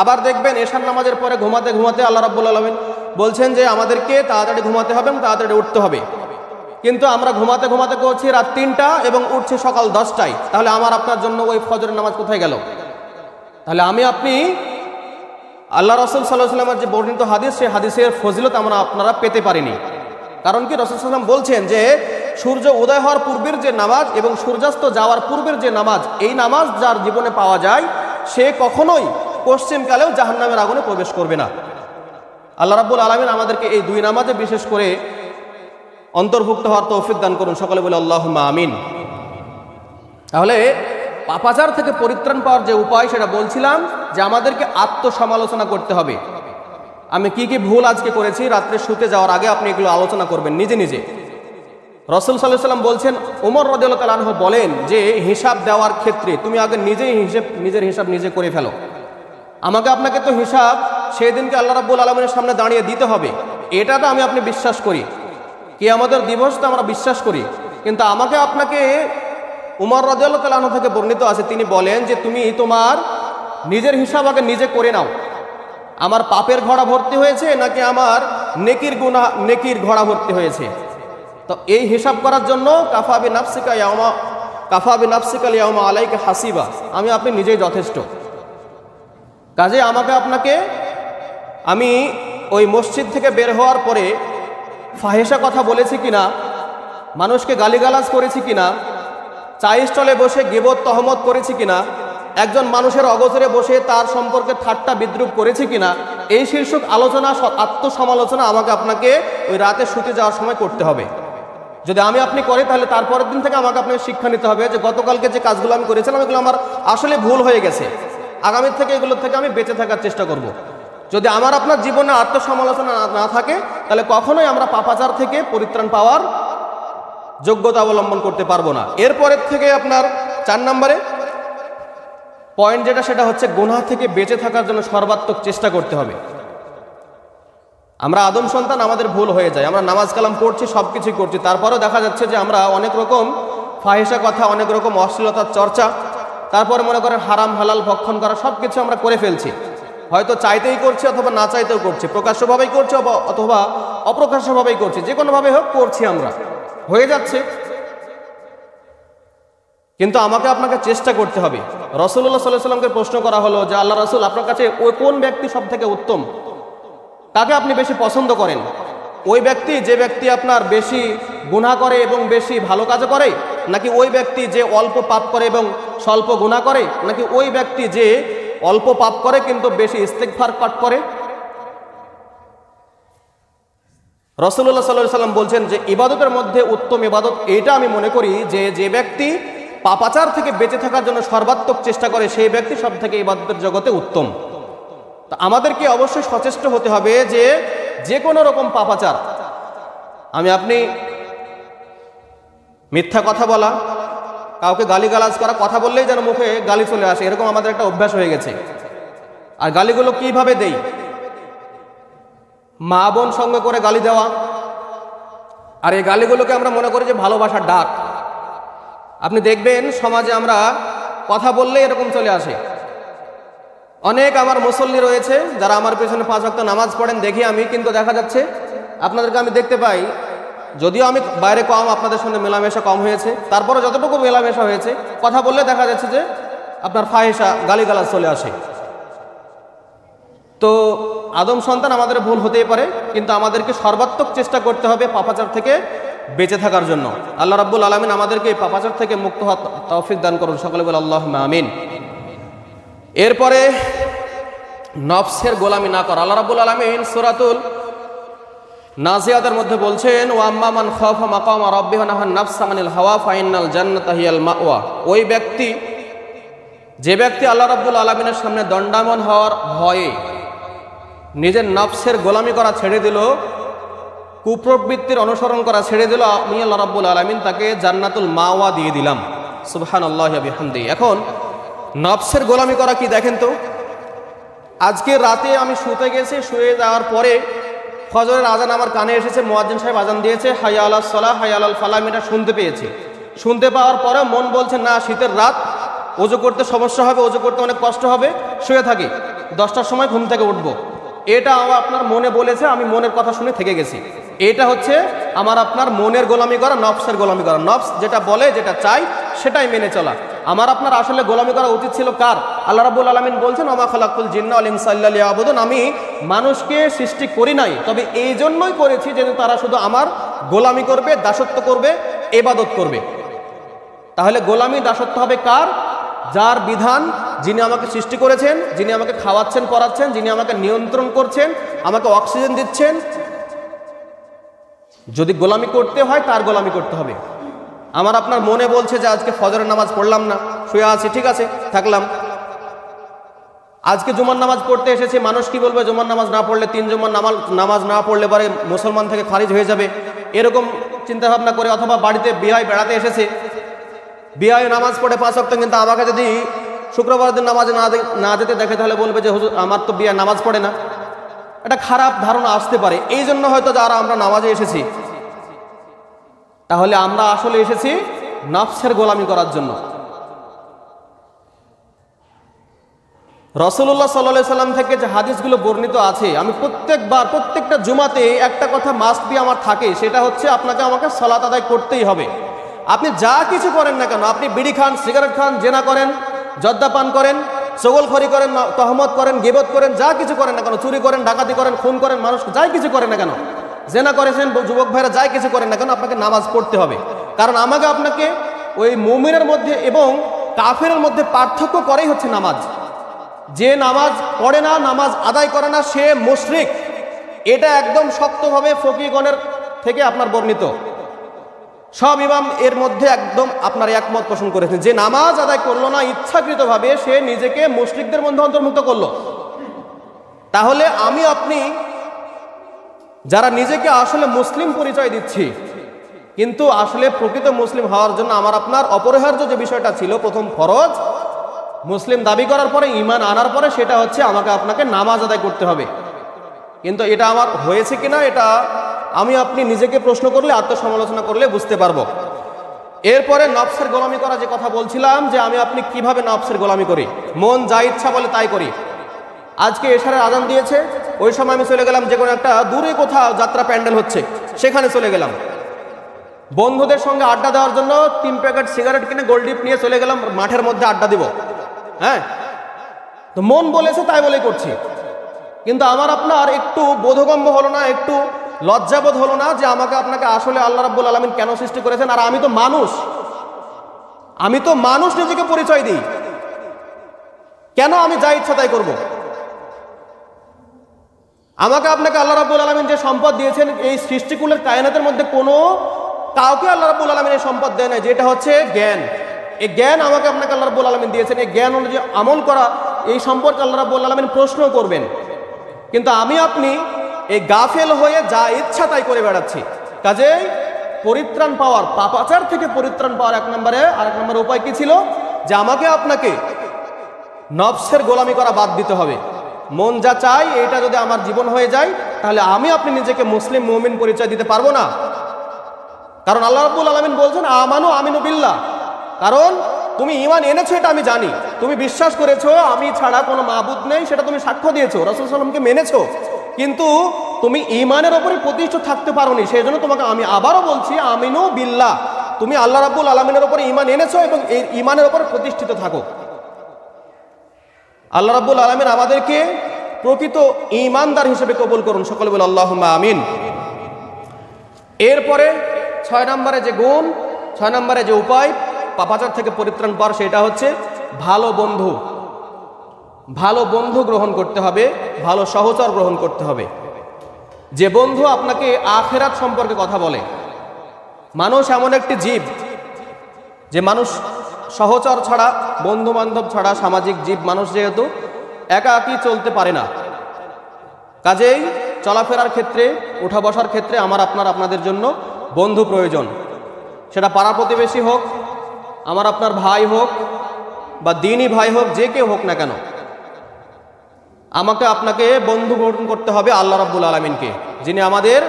আবার দেখবেন এশার নামাজের পরে ঘুমাতে ঘুমাতে আল্লাহ রাব্বুল আলামিন বলছেন যে আমাদেরকে তাড়াতাড়ি ঘুমাতে হবে এবং তাড়াতাড়ি উঠতে হবে, কিন্তু আমরা ঘুমাতে ঘুমাতে করছি রাত 3টা এবং উঠছি সকাল 10টায়। তাহলে আমার আপনার জন্য ওই ফজরের নামাজ কোথায় গেল? তাহলে আমি আপনি আল্লাহ রাসূল সাল্লাল্লাহু আলাইহি ওয়াসাল্লামের যে বর্ণিত হাদিস, সেই হাদিসের ফজিলত আমরা আপনারা পেতে পারিনি। কারণ কি, রাসূল সাল্লাল্লাহু আলাইহি ওয়াসাল্লাম বলছেন যে সূর্য উদয় হওয়ার পূর্বের যে নামাজ এবং সূর্যাস্ত যাওয়ার পূর্বের যে নামাজ, এই নামাজ যার জীবনে পাওয়া যায় সে কখনোই পশ্চিমকালেও জাহান্নামের আগুনে প্রবেশ করবে না। আল্লাহ রাব্বুল আলামিন আমাদেরকে এই দুই নামাজে বিশেষ করে অন্তর্ভুক্ত হওয়ার তৌফিক দান করুন, সকলে বলে আল্লাহুম্মা আমিন। তাহলে পাপাচার থেকে পরিত্রাণ পাওয়ার যে উপায় সেটা বলছিলাম যে আমাদেরকে আত্মসমালোচনা করতে হবে। আমি কি কি ভুল আজকে করেছি, রাত্রে শুতে যাওয়ার আগে আপনি এগুলো আলোচনা করবেন নিজে নিজে। রাসূল সাল্লাল্লাহু আলাইহি ওয়াসাল্লাম বলছেন, ওমর রাদিয়াল্লাহু তাআলা আনহু বলেন যে হিসাব দেওয়ার ক্ষেত্রে তুমি আগে নিজের হিসাব নিজে করে ফেলো। আমাকে আপনাকে তো হিসাব সেই দিনকে আল্লাহ রাব্বুল আলামিনের সামনে দাঁড়িয়ে দিতে হবে, এটা তো আমি আপনি বিশ্বাস করি, কিয়ামতের দিবস তো আমরা বিশ্বাস করি। কিন্তু আমাকে আপনাকে, উমর রাদিয়াল্লাহু তাআলা আনহু থেকে বর্ণিত আছে, তিনি বলেন যে তুমি তোমার নিজের হিসাব আগে নিজে করে নাও, আমার পাপের ঘোড়া ভর্তি হয়েছে নাকি আমার নেকির ঘোড়া ভর্তি হয়েছে। তো এই হিসাব করার জন্য কাফা বিনাফসিকা ইয়াউমা আলাইকা হাসিবা, আমি আপনি নিজেই যথেষ্ট। কাজে আমাকে আপনাকে আমি ওই মসজিদ থেকে বের হওয়ার পরে ফাহিশা কথা বলেছি কিনা, মানুষকে গালিগালাজ করেছি কিনা, চায়ের স্টলে বসে গীবত তহমত করেছি কিনা, একজন মানুষের অগোচরে বসে তার সম্পর্কে ঠাট্টা বিদ্রুপ করেছি কিনা, এই শীর্ষক আলোচনা, আত্মসমালোচনা আমাকে আপনাকে ওই রাতে শুতে যাওয়ার সময় করতে হবে। যদি আমি আপনি করি তাহলে তারপরের দিন থেকে আমাকে আপনাকে শিক্ষা নিতে হবে যে গতকালকে যে কাজগুলো আমি করেছিলাম এগুলো আমার আসলে ভুল হয়ে গেছে, আগামীর থেকে এগুলোর থেকে আমি বেঁচে থাকার চেষ্টা করব। যদি আমার আপনার জীবনে আত্মসমালোচনা না থাকে তাহলে কখনোই আমরা পাপাচার থেকে পরিত্রাণ পাওয়ার যোগ্যতা অবলম্বন করতে পারবো না। এরপরের থেকে আপনার 4 নম্বরে পয়েন্ট যেটা, সেটা হচ্ছে গুনাহ থেকে বেঁচে থাকার জন্য সর্বাত্মক চেষ্টা করতে হবে। আমরা আদম সন্তান, আমাদের ভুল হয়ে যায়, আমরা নামাজ কালাম পড়ছি, সব কিছুই করছি, তারপরেও দেখা যাচ্ছে যে আমরা অনেক রকম ফাহিশা কথা, অনেক রকম অশ্লীলতার চর্চা, তারপরে মনে করেন হারাম হালাল ভক্ষণ করা, সব কিছু আমরা করে ফেলছি। হয়তো চাইতেই করছি অথবা না চাইতেও করছি, প্রকাশ্যভাবেই করছি অথবা অপ্রকাশ্যভাবেই করছি, যে কোনোভাবে হোক করছি, আমরা হয়ে যাচ্ছে। কিন্তু আমাকে আপনাকে চেষ্টা করতে হবে। রাসূলুল্লাহ সাল্লাল্লাহু আলাইহি ওয়াসাল্লামকে প্রশ্ন করা হলো যে আল্লাহ রাসূল, আপনার কাছে ওই কোন ব্যক্তি সব থেকে উত্তম, কাকে আপনি বেশি পছন্দ করেন? ওই ব্যক্তি যে ব্যক্তি আপনার বেশি গুনাহ করে এবং বেশি ভালো কাজ করে, নাকি ওই ব্যক্তি যে অল্প পাপ করে এবং স্বল্প গুনাহ করে, নাকি ওই ব্যক্তি যে অল্প পাপ করে কিন্তু বেশি ইস্তিগফার পাঠ করে? রাসূলুল্লাহ সাল্লাল্লাহু আলাইহি ওয়াসাল্লাম বলছেন যে ইবাদতের মধ্যে উত্তম ইবাদত এটা আমি মনে করি যে ব্যক্তি পাপাচার থেকে বেঁচে থাকার জন্য সর্বাত্মক চেষ্টা করে, সেই ব্যক্তি সব থেকে ইবাদতের জগতে উত্তম। তো আমাদেরকে অবশ্যই সচেষ্ট হতে হবে যে কোনো রকম পাপাচার, আমি আপনি মিথ্যা কথা বলা, কাউকে গালিগালাজ করা, কথা বললেই যেন মুখে গালি চলে আসে, এরকম আমাদের একটা অভ্যাস হয়ে গেছে। আর গালিগুলো কিভাবে দেই? মা বোন সঙ্গে করে গালি দেওয়া, আর এই গালিগুলোকে আমরা মনে করি যে ভালোবাসার ডাক। আপনি দেখবেন সমাজে আমরা কথা বললেই এরকম চলে আসে। অনেক আমার মুসল্লি রয়েছে যারা আমার পেছনে 5 ওয়াক্ত নামাজ পড়েন দেখি আমি, কিন্তু দেখা যাচ্ছে আপনাদেরকে আমি দেখতে পাই, যদিও আমি বাইরে কম, আপনাদের সঙ্গে মেলামেশা কম হয়েছে, তারপরে যতটুকু মেলামেশা হয়েছে কথা বললে দেখা যাচ্ছে যে আপনার ফাহিশা গালিগালাজ চলে আসে। তো আদম সন্তান, আমাদের ভুল হতেই পারে, কিন্তু আমাদেরকে সর্বাত্মক চেষ্টা করতে হবে পাপাচার থেকে বেঁচে থাকার জন্য। আল্লাহ রাব্বুল আলামিন আমাদেরকে এই পাপাচার থেকে মুক্ত হওয়ার তৌফিক দান করুন, সকলে বলে আল্লাহুম্মা আমিন। এরপরে নফসের গোলামি না করা। আল্লাহ রাব্বুল আলামিন সূরাতুল নাজিয়াতের মধ্যে বলছেন, ওয়া আম্মা মান খাফা মাকামা রাব্বিহি ওয়া নাহান নাফসা আনিল হাওয়া ফাইনাল জান্নাতা হিয়াল মাওয়া। ওই ব্যক্তি, যে ব্যক্তি আল্লাহ রাব্বুল আলামিনের সামনে দণ্ডায়মান হওয়ার ভয়ে নিজের নফসের গোলামি করা ছেড়ে দিল, কুপ্রবৃত্তির অনুসরণ করা ছেড়ে দিল, আমি আল্লাহ রাব্বুল আলামিন তাকে জান্নাতুল মাওয়া দিয়ে দিলাম। সুবহানাল্লাহি ওয়া বিহামদিহি। এখন নফসের গোলামি করা কি দেখেন তো, আজকে রাতে আমি শুতে গেছি, শুয়ে যাওয়ার পরে ফজরের আজান আমার কানে এসেছে, মুয়াজ্জিন সাহেব আজান দিয়েছে, হাইয়া আলাস সালাহ হাইয়া আলাল ফালাহ, আমি এটা শুনতে পেয়েছি। শুনতে পাওয়ার পরে মন বলছে না, শীতের রাত, ওযু করতে সমস্যা হবে, ওযু করতে অনেক কষ্ট হবে, শুয়ে থাকি, 10টার সময় ঘুম থেকে উঠবো। এটা আপনার মনে বলেছে, আমি মনের কথা শুনে থেকে গেছি। এটা হচ্ছে আমার আপনার মনের গোলামি করা, নফসের গোলামি করা। নফস যেটা বলে, যেটা চাই, সেটাই মেনে চলা। আমার আপনার আসলে গোলামি করা উচিত ছিল কার? আল্লাহ রাব্বুল আলামিন বলছেন, ওমা খালাকুল জিন্না ওয়াল ইনসা ইল্লা লিয়াবুদুন, আমি মানুষকে সৃষ্টি করি নাই, তবে এই জন্যই করেছি যেন তারা শুধু আমার গোলামি করবে, দাসত্ব করবে, ইবাদত করবে। তাহলে গোলামি দাসত্ব হবে কার? যার বিধান, যিনি আমাকে সৃষ্টি করেছেন, যিনি আমাকে খাওয়াচ্ছেন, পড়াচ্ছেন, যিনি আমাকে নিয়ন্ত্রণ করছেন, আমাকে অক্সিজেন দিচ্ছেন। যদি গোলামি করতে হয়, তার গোলামি করতে হবে। আমার আপনার মনে বলছে যে আজকে ফজরের নামাজ পড়লাম না, শুয়ে আছি, ঠিক আছে, থাকলাম। আজকে জুমার নামাজ পড়তে এসেছি, মানুষ কি বলবে? জুমার নামাজ না পড়লে, 3 জুমার নামাজ না পড়লে পরে মুসলমান থেকে খারিজ হয়ে যাবে, এরকম চিন্তা ভাবনা করে। অথবা বাড়িতে বিয়ে বেড়াতে এসেছে, বিয়ে নামাজ পড়ে 5 ওয়াক্ত, কিন্তু আমাকে যদি শুক্রবার দিন নামাজে না যেতে দেখে, তাহলে বলবে যে হুজুর আমার তো বিয়ে নামাজ পড়ে না। একটা খারাপ ধারণা আসতে পারে। এই জন্য হয়তো যারা আমরা নামাজে এসেছি, তাহলে আমরা আসলে এসেছি নফসের গোলামি করার জন্য। রাসূলুল্লাহ সাল্লাল্লাহু আলাইহি সাল্লাম থেকে যে হাদিসগুলো বর্ণিত আছে, আমি প্রত্যেকটা জুমাতে একটা কথা মাস্ট বি আমার থাকে, সেটা হচ্ছে আপনাকে আমাকে সালাত আদায় করতেই হবে। আপনি যা কিছু করেন না কেন, আপনি বিড়ি খান, সিগারেট খান, জেনা করেন, জর্দা পান করেন, চগলখড়ি করেন, তহমত করেন, গীবত করেন, যা কিছু করেন না কেন, চুরি করেন, ডাকাতি করেন, খুন করেন, মানুষ যাই কিছু করেন না কেন, জেনা করেছেন, যুবক ভাইরা যাই কিছু করেন না কেন, আপনাকে নামাজ পড়তে হবে। কারণ আমাকে আপনাকে ওই মুমিনের মধ্যে এবং কাফেরের মধ্যে পার্থক্য করেই হচ্ছে নামাজ। যে নামাজ পড়ে না, নামাজ আদায় করে না, সে মুশরিক। এটা একদম শক্তভাবে ফকিহগণের থেকে আপনার বর্ণিত। সব ইমাম এর মধ্যে একদম আপনার একমত পোষণ করেছেন, যে নামাজ আদায় করলো না ইচ্ছাকৃতভাবে, সে নিজেকে মুশরিকদের মধ্যে অন্তর্ভুক্ত করলো। তাহলে আমি আপনি যারা নিজেকে আসলে মুসলিম পরিচয় দিচ্ছি, কিন্তু আসলে প্রকৃত মুসলিম হওয়ার জন্য আমার আপনার অপরিহার্য যে বিষয়টা ছিল, প্রথম ফরজ, মুসলিম দাবি করার পরে, ঈমান আনার পরে, সেটা হচ্ছে আমাকে আপনাকে নামাজ আদায় করতে হবে। কিন্তু এটা আমার হয়েছে কিনা, এটা আমি আপনি নিজেকে প্রশ্ন করলে, আত্মসমালোচনা করলে বুঝতে পারবো। এরপরে নফসের গোলামি করা যে কথা বলছিলাম, যে আমি আপনি কিভাবে নফসের গোলামি করি, মন যা ইচ্ছা বলে তাই করি। আজকে এশারের আজান দিয়েছে, ওই সময় আমি চলে গেলাম যে কোনো একটা দূরে কোথাও যাত্রা প্যান্ডেল হচ্ছে, সেখানে চলে গেলাম। বন্ধুদের সঙ্গে আড্ডা দেওয়ার জন্য 3 প্যাকেট সিগারেট কিনে গোল্ড-ডিপ নিয়ে চলে গেলাম, মাঠের মধ্যে আড্ডা দিব। হ্যাঁ, তো মন বলেছে তাই বলে করছি। কিন্তু আমার আপনার একটু বোধগম্য হলো না, একটু লজ্জাবোধ হলো না, যে আমাকে আপনাকে আসলে আল্লাহ রাব্বুল আলামিন কেন সৃষ্টি করেছেন? আর আমি তো মানুষ নিজেকে পরিচয় দিই, কেন আমি যা ইচ্ছা তাই করব? আমাকে আপনাকে আল্লাহ রাব্বুল আলামিন যে সম্পদ দিয়েছেন, এই সৃষ্টিকুলের কায়নাতের মধ্যে কোনো কাউকে আল্লাহ রাব্বুল আলামিন এই সম্পদ দেয় না, যেটা হচ্ছে জ্ঞান। এই জ্ঞান আমাকে আপনাকে আল্লাহ রাব্বুল আলামিন দিয়েছেন। এই জ্ঞান অনুযায়ী আমল করা, এই সম্পর্কে আল্লাহ রাব্বুল আলামিন প্রশ্ন করবেন। কিন্তু আমি আপনি এই গাফেল হয়ে যা ইচ্ছা তাই করে বেড়াচ্ছি। কাজেই পরিত্রাণ পাওয়ার, পাপাচার থেকে পরিত্রাণ পাওয়ার এক নম্বরে উপায় কি ছিল? যে আমাকে আপনাকে নফসের গোলামি করা বাদ দিতে হবে। মন যা চাই এটা যদি আমার জীবন হয়ে যায়, তাহলে আমি আপনি নিজেকে মুসলিম মুমিন পরিচয় দিতে পারবো না। কারণ আল্লাহ রাব্বুল আলামিন বলছেন, আমিনু বিল্লাহ। কারণ তুমি ঈমান এনেছো, এটা আমি জানি, তুমি বিশ্বাস করেছো আমি ছাড়া কোনো মাবুদ নেই, সেটা তুমি সাক্ষ্য দিয়েছো, রাসূল সাল্লাল্লাহু আলাইহি ওয়াসাল্লামকে মেনেছো, কিন্তু তুমি ঈমানের উপরে প্রতিষ্ঠিত থাকতে পারোনি। সেই জন্য তোমাকে আমি আবারও বলছি, আমিনু বিল্লাহ, তুমি আল্লাহ রাব্বুল আলামিনের উপরে ঈমান এনেছো এবং এই ঈমানের উপরে প্রতিষ্ঠিত থাকো। আল্লাহ রাব্বুল আলামিন আমাদেরকে প্রকৃত ঈমানদার হিসেবে কবুল করুন, সকলে বলে আল্লাহুম্মা আমিন। এরপরে 6 নম্বরে যে গুণ, 6 নম্বরে যে উপায় পাপাচার থেকে পরিত্রাণ পাওয়ার, সেটা হচ্ছে ভালো বন্ধু গ্রহণ করতে হবে, ভালো সহচর গ্রহণ করতে হবে। যে বন্ধু আপনাকে আখিরাত সম্পর্কে কথা বলে। মানুষ এমন একটি জীব, যে মানুষ সহচর ছাড়া, বন্ধু বান্ধব ছাড়া সামাজিক জীব মানুষ, যেহেতু একাকী চলতে পারে না। কাজেই চলাফেরার ক্ষেত্রে, উঠা বসার ক্ষেত্রে আপনাদের জন্য বন্ধু প্রয়োজন। সেটা পাড়া প্রতিবেশী হোক, আমার আপনার ভাই হোক, বা দিনী ভাই হোক, যে কেউ হোক না কেন, আমাকে আপনাকে বন্ধু গ্রহণ করতে হবে আল্লাহ রাব্বুল আলামিনকে, যিনি আমাদের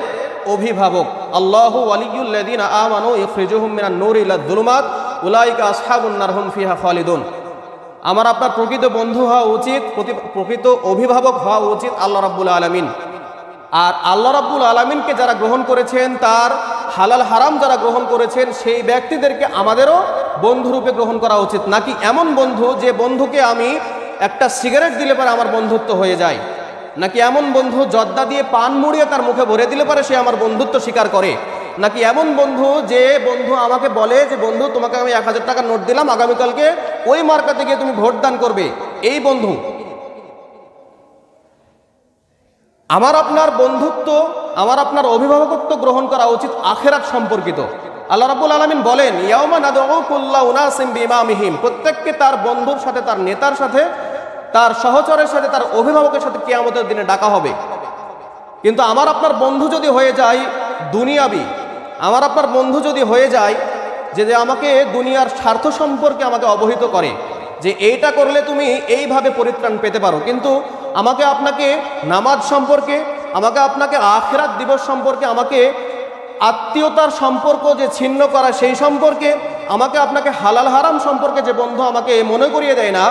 অভিভাবক। আল্লাহু ওয়ালিয়ুল্লাযিনা আমানু ইখরিজুহুম মিনান নূরি ইলাজ যুলুমাত উলাইকা আসহাবুন নার হুম ফিহা খালিদুন। আমার আপনার প্রকৃত বন্ধু হওয়া উচিত, প্রকৃত অভিভাবক হওয়া উচিত আল্লাহ রাব্বুল আলামিন। আর আল্লাহ রাব্বুল আলামিনকে যারা গ্রহণ করেছেন, তার হালাল হারাম যারা গ্রহণ করেছেন, সেই ব্যক্তিদেরকে আমাদেরও বন্ধুরূপে গ্রহণ করা উচিত। নাকি এমন বন্ধু যে বন্ধুকে আমি একটা সিগারেট দিলে পরে আমার বন্ধুত্ব হয়ে যায়, নাকি এমন বন্ধু জর্দা দিয়ে পান মুড়িয়ে তার মুখে ভরে দিলে পরে সে আমার বন্ধুত্ব স্বীকার করে, নাকি এমন বন্ধু যে বন্ধু আমাকে বলে যে বন্ধু তোমাকে আমি 1000 টাকার নোট দিলাম, আগামীকালকে ওই মার্কাতে গিয়ে তুমি ভোট দান করবে, এই বন্ধু। আমার আপনার বন্ধুত্ব, আমার আপনার অভিভাবকত্ব গ্রহণ করা উচিত আখিরাত সম্পর্কিত। আল্লাহ রাব্বুল আলামিন বলেন, ইয়াউমা নাদউ কুল্লা উনাসিম বিইমামিহিম, প্রত্যেককে তার বন্ধুর সাথে, তার নেতার সাথে, তার সহচরের সাথে, তার অভিভাবকের সাথে কিয়ামতের দিনে ডাকা হবে। কিন্তু আমার আপনার বন্ধু যদি হয়ে যায় দুনিয়াবি, আমার আপনার বন্ধু যদি হয়ে যায় যে আমাকে দুনিয়ার স্বার্থ সম্পর্কে আমাকে অবহিত করে যে এইটা করলে তুমি এইভাবে পরিত্রাণ পেতে পারো, কিন্তু আমাকে আপনাকে নামাজ সম্পর্কে, আমাকে আপনাকে আখিরাত দিবস সম্পর্কে, আমাকে আত্মীয়তার সম্পর্ক যে ছিন্ন করা সেই সম্পর্কে, আমাকে আপনাকে হালাল হারাম সম্পর্কে যে বন্ধু আমাকে মনে করিয়ে দেয় না,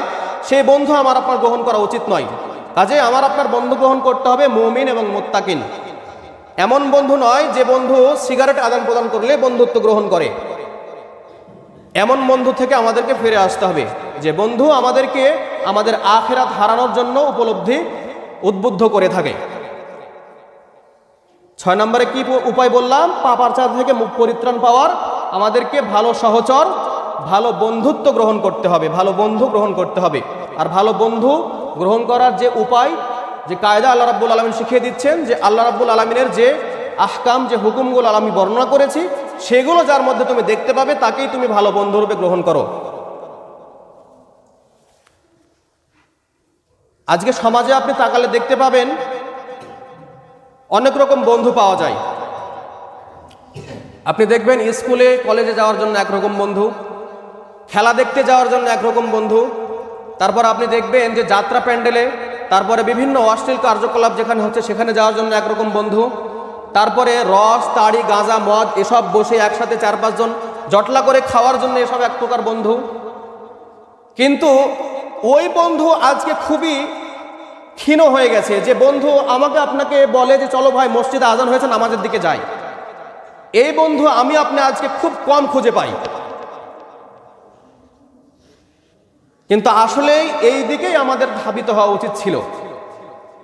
সেই বন্ধু আমার আপনার গ্রহণ করা উচিত নয়। কাজে আমার আপনার বন্ধু গ্রহণ করতে হবে মুমিন এবং মুত্তাকিন। এমন বন্ধু নয় যে বন্ধু সিগারেট আদান প্রদান করলে বন্ধুত্ব গ্রহণ করে। এমন বন্ধু থেকে আমাদেরকে ফিরে আসতে হবে যে বন্ধু আমাদেরকে আমাদের আখিরাত হারানোর জন্য উদ্বুদ্ধ করে থাকে। 6 নম্বরে কি উপায় বললাম? পাপাচার থেকে মুখ পরিত্রাণ পাওয়ার আমাদেরকে ভালো সহচর, ভালো বন্ধুত্ব গ্রহণ করতে হবে, ভালো বন্ধু গ্রহণ করতে হবে। আর ভালো বন্ধু গ্রহণ করার যে উপায়, যে কায়দা আল্লাহ রাব্বুল আলামিন শিখিয়ে দিচ্ছেন, যে আল্লাহ রাব্বুল আলামিনের যে আহকাম, যে হুকুমগুলো আমি বর্ণনা করেছি, সেগুলো যার মধ্যে তুমি দেখতে পাবে তাকেই তুমি ভালো বন্ধুরূপে গ্রহণ করো। আজকে সমাজে আপনি তাকালে দেখতে পাবেন অনেক রকম বন্ধু পাওয়া যায়। আপনি দেখবেন স্কুলে কলেজে যাওয়ার জন্য একরকম বন্ধু, খেলা দেখতে যাওয়ার জন্য একরকম বন্ধু, তারপর আপনি দেখবেন যে যাত্রা প্যান্ডেলে, তারপরে বিভিন্ন অশ্লীল কার্যকলাপ যেখানে হচ্ছে সেখানে যাওয়ার জন্য একরকম বন্ধু, তারপরে রস, তাড়ি, গাঁজা, মদ এসব বসে একসাথে 4-5 জন জটলা করে খাওয়ার জন্য এসব এক প্রকার বন্ধু। কিন্তু ওই বন্ধু আজকে খুবই ক্ষীণ হয়ে গেছে, যে বন্ধু আমাকে আপনাকে বলে যে চলো ভাই মসজিদে আজান হয়েছে নামাজের দিকে যাই। এই বন্ধু আমি আপনি আজকে খুব কম খুঁজে পাই। কিন্তু আসলেই এই দিকেই আমাদের ধাবিত হওয়া উচিত ছিল,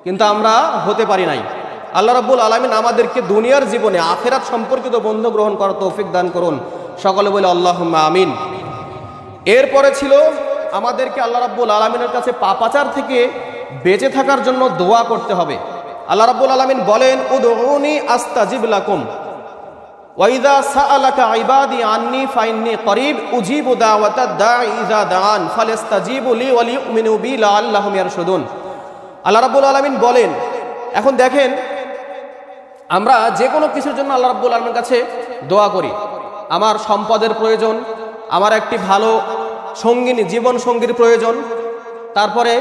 কিন্তু আমরা হতে পারি নাই। আল্লাহ রাব্বুল আলামিন আমাদেরকে দুনিয়ার জীবনে আখিরাত সম্পর্কিত বন্ধু গ্রহণ করার তৌফিক দান করুন। সকলে বলে আল্লাহুম্মা আমিন। এরপরে ছিল আমাদেরকে আল্লাহ রাব্বুল আলামিনের কাছে পাপাচার থেকে বেঁচে থাকার জন্য দোয়া করতে হবে। আল্লাহ রাব্বুল আলামিন বলেন, উদউনি আস্তাজিব লাকুম ওয়া ইযা সাআলাকা ইবাদি আন্নী ফাইন্নী করিব উজিবু দাওয়াতাদ দাঈ ইযা দাআন ফালাস্তাজিবু লি ওয়া লিউমিনু বি লাআল্লাহুম ইয়ারশুদুন। আল্লাহ রাব্বুল আলামিন বলেন, এখন দেখেন আমরা যে কোনো কিছুর জন্য আল্লাহ রাব্বুল আলামিনের কাছে দোয়া করি। আমার সম্পদের প্রয়োজন, আমার একটি ভালো সঙ্গিনী, জীবন সঙ্গীর প্রয়োজন, তারপরে